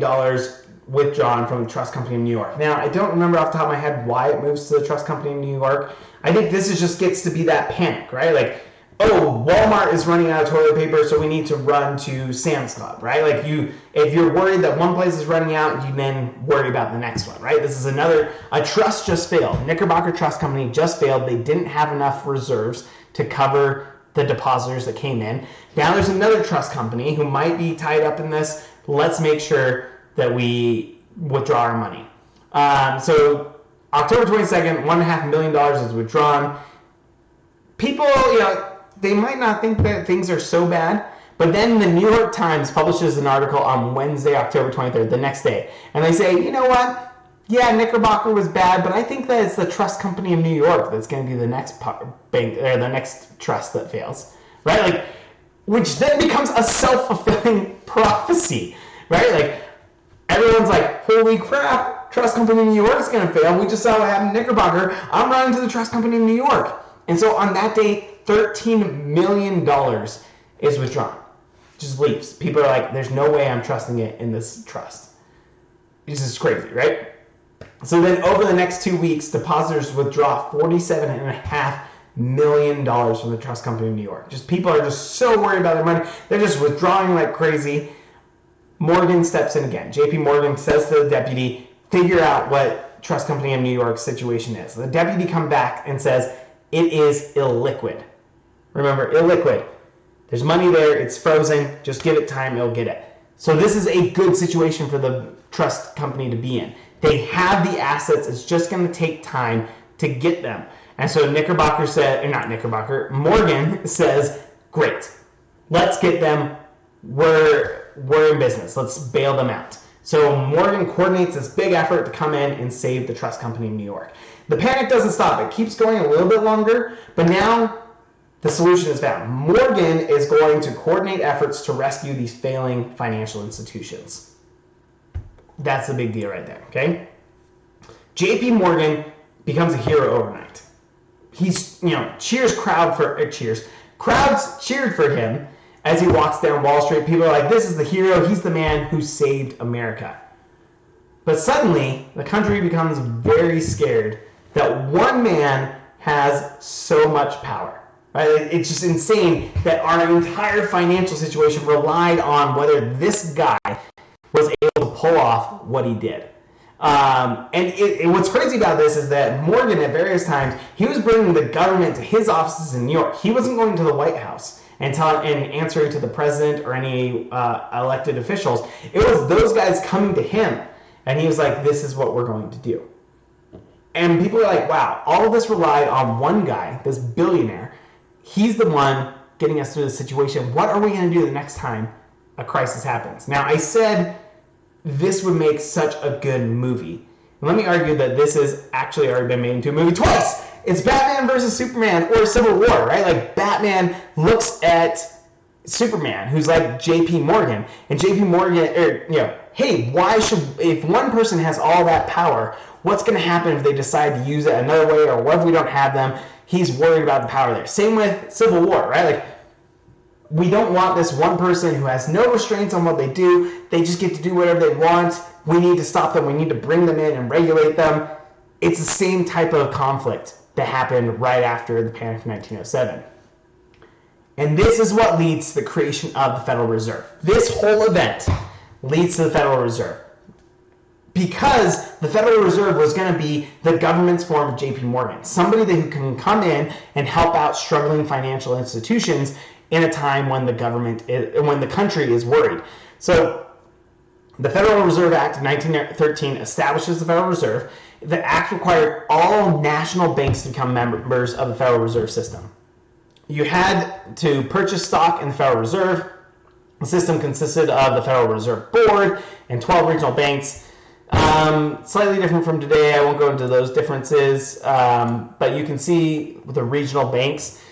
withdrawn from the Trust Company of New York. Now, I don't remember off the top of my head why it moves to the Trust Company of New York. I think this just gets to be that panic, right? Like, oh, Walmart is running out of toilet paper, so we need to run to Sam's Club, right? Like if you're worried that one place is running out, you then worry about the next one, right? This is a trust just failed. Knickerbocker Trust Company just failed. They didn't have enough reserves to cover the depositors that came in. Now there's another trust company who might be tied up in this. Let's make sure that we withdraw our money. So October 22nd, $1.5 million is withdrawn. People, they might not think that things are so bad, but then the New York Times publishes an article on Wednesday, October 23rd, the next day, and they say, you know what? Yeah, Knickerbocker was bad, but I think that it's the Trust Company of New York that's going to be the next bank or the next trust that fails, right? Like, which then becomes a self-fulfilling prophecy, right? Like, everyone's like, holy crap, Trust Company of New York is going to fail. We just saw what happened to Knickerbocker. I'm running to the Trust Company of New York. And so on that day, $13 million is withdrawn. Just leaves. People are like, there's no way I'm trusting it in this trust. This is crazy, right? So then over the next 2 weeks, depositors withdraw $47.5 million from the Trust Company of New York. Just people are just so worried about their money. They're just withdrawing like crazy. Morgan steps in again. JP Morgan says to the deputy, figure out what Trust Company of New York's situation is. The deputy comes back and says, it is illiquid. Remember, illiquid. There's money there. It's frozen. Just give it time. It'll get it. So this is a good situation for the trust company to be in. They have the assets. It's just going to take time to get them. And so Morgan says, great. Let's get them. We're in business. Let's bail them out. So Morgan coordinates this big effort to come in and save the Trust Company of New York. The panic doesn't stop. It keeps going a little bit longer, but now the solution is found. Morgan is going to coordinate efforts to rescue these failing financial institutions. That's the big deal right there, okay? JP Morgan becomes a hero overnight. He's, crowds cheered for him as he walks down Wall Street. People are like, this is the hero. He's the man who saved America. But suddenly, the country becomes very scared that one man has so much power. Right? It's just insane that our entire financial situation relied on whether this guy was able to pull off what he did. What's crazy about this is that Morgan, at various times, he was bringing the government to his offices in New York. He wasn't going to the White House and answering to the president or any elected officials. It was those guys coming to him, and he was like, this is what we're going to do. And people are like, wow, all of this relied on one guy, this billionaire, he's the one getting us through the situation. What are we going to do the next time a crisis happens? Now, I said this would make such a good movie. And let me argue that this has actually already been made into a movie twice. It's Batman versus Superman or Civil War, right? Like, Batman looks at Superman, who's like JP Morgan, and JP Morgan, hey, if one person has all that power, what's going to happen if they decide to use it another way, or what if we don't have them? He's worried about the power there. Same with Civil War, right? Like, we don't want this one person who has no restraints on what they do. They just get to do whatever they want. We need to stop them. We need to bring them in and regulate them. It's the same type of conflict that happened right after the Panic of 1907. And this is what leads to the creation of the Federal Reserve. This whole event leads to the Federal Reserve, because the Federal Reserve was going to be the government's form of JP Morgan, somebody who can come in and help out struggling financial institutions in a time when the country is worried. So the Federal Reserve Act of 1913 establishes the Federal Reserve. The act required all national banks to become members of the Federal Reserve System. You had to purchase stock in the Federal Reserve. The system consisted of the Federal Reserve Board and 12 regional banks. Slightly different from today. I won't go into those differences, but you can see the regional banks.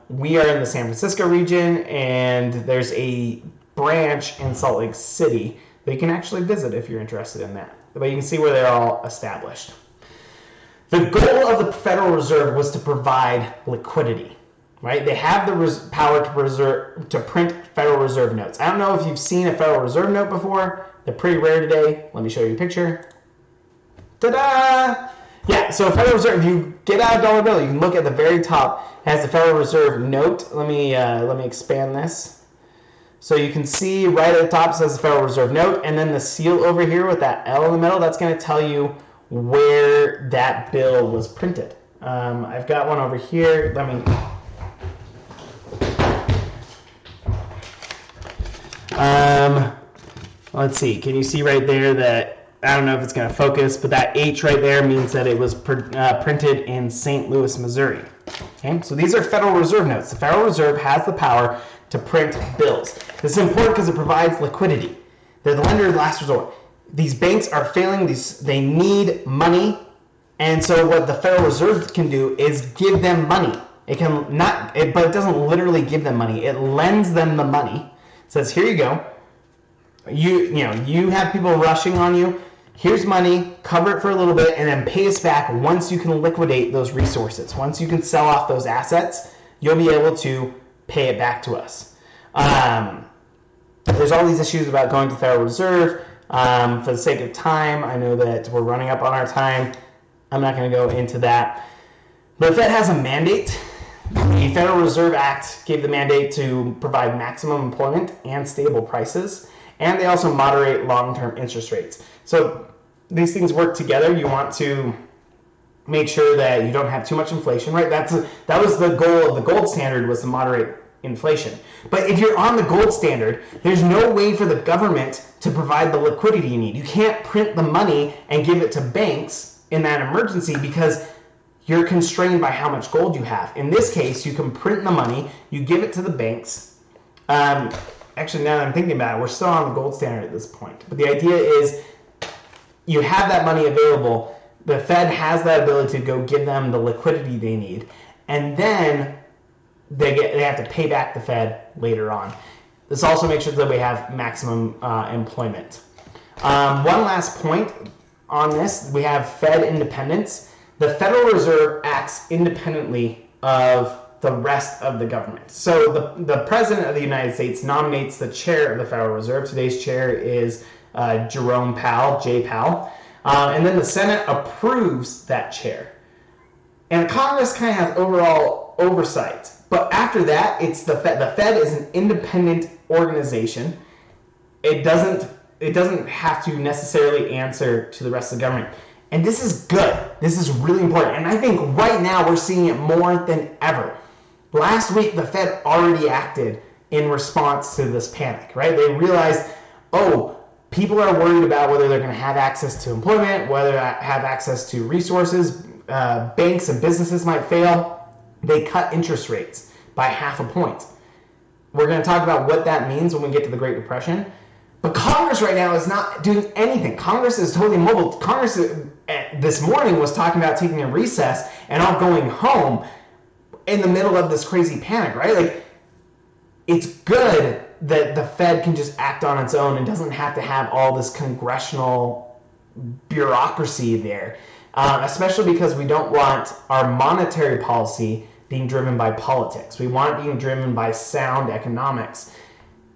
We are in the San Francisco region, and there's a branch in Salt Lake City that you can actually visit if you're interested in that. But you can see where they're all established. The goal of the Federal Reserve was to provide liquidity, right? They have the power to print Federal Reserve notes. I don't know if you've seen a Federal Reserve note before. They're pretty rare today. Let me show you a picture. Ta-da! Yeah, so Federal Reserve, if you get out a dollar bill, you can look at the very top. It has the Federal Reserve note. Let me expand this. So you can see right at the top it says the Federal Reserve note, and then the seal over here with that L in the middle, that's going to tell you where that bill was printed. I've got one over here. Let's see. Can you see right there that, I don't know if it's going to focus, but that H right there means that it was printed in St. Louis, Missouri. Okay, so these are Federal Reserve notes. The Federal Reserve has the power to print bills. This is important because it provides liquidity. They're the lender of last resort. These banks are failing. They need money, and so what the Federal Reserve can do is give them money. It can not, but it doesn't literally give them money. It lends them the money. It says, here you go. You have people rushing on you. Here's money, cover it for a little bit, and then pay us back once you can liquidate those resources. Once you can sell off those assets, you'll be able to pay it back to us. There's all these issues about going to the Federal Reserve. For the sake of time, I know that we're running up on our time. I'm not going to go into that. But the Fed has a mandate. The Federal Reserve Act gave the mandate to provide maximum employment and stable prices. And they also moderate long-term interest rates. So these things work together. You want to make sure that you don't have too much inflation, right? That was the goal of the gold standard, was to moderate inflation. But if you're on the gold standard, there's no way for the government to provide the liquidity you need. You can't print the money and give it to banks in that emergency because you're constrained by how much gold you have. In this case, you can print the money, you give it to the banks. Actually, now that I'm thinking about it, we're still on the gold standard at this point. But the idea is you have that money available. The Fed has that ability to go give them the liquidity they need. And then they have to pay back the Fed later on. This also makes sure that we have maximum employment. One last point on this. We have Fed independence. The Federal Reserve acts independently of the rest of the government. So the President of the United States nominates the chair of the Federal Reserve. Today's chair is Jerome Powell, J. Powell. And then the Senate approves that chair. And Congress kind of has overall oversight. But after that, it's the Fed. The Fed is an independent organization. It doesn't have to necessarily answer to the rest of the government. And this is good. This is really important. And I think right now we're seeing it more than ever. Last week, the Fed already acted in response to this panic, right? They realized, people are worried about whether they're going to have access to employment, whether they have access to resources. Banks and businesses might fail. They cut interest rates by 0.5 point. We're going to talk about what that means when we get to the Great Depression. But Congress right now is not doing anything. Congress is totally immobile. Congress this morning was talking about taking a recess and all going home in the middle of this crazy panic, right? Like, it's good that the Fed can just act on its own and doesn't have to have all this congressional bureaucracy there, especially because we don't want our monetary policy being driven by politics. We want it being driven by sound economics.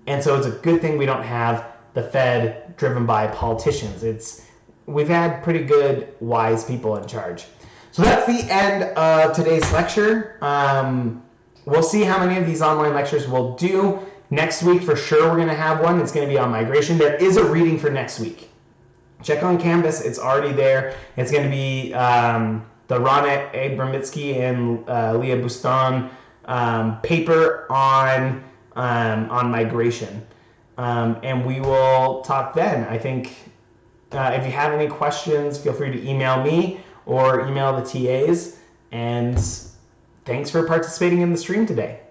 And so it's a good thing we don't have the Fed driven by politicians. We've had pretty good, wise people in charge. So that's the end of today's lecture. We'll see how many of these online lectures we'll do. Next week, for sure, we're going to have one. It's going to be on migration. There is a reading for next week. Check on Canvas. It's already there. It's going to be the Ron Abramitsky and Leah Buston paper on migration. And we will talk then. I think if you have any questions, feel free to email me or email the TAs. And thanks for participating in the stream today.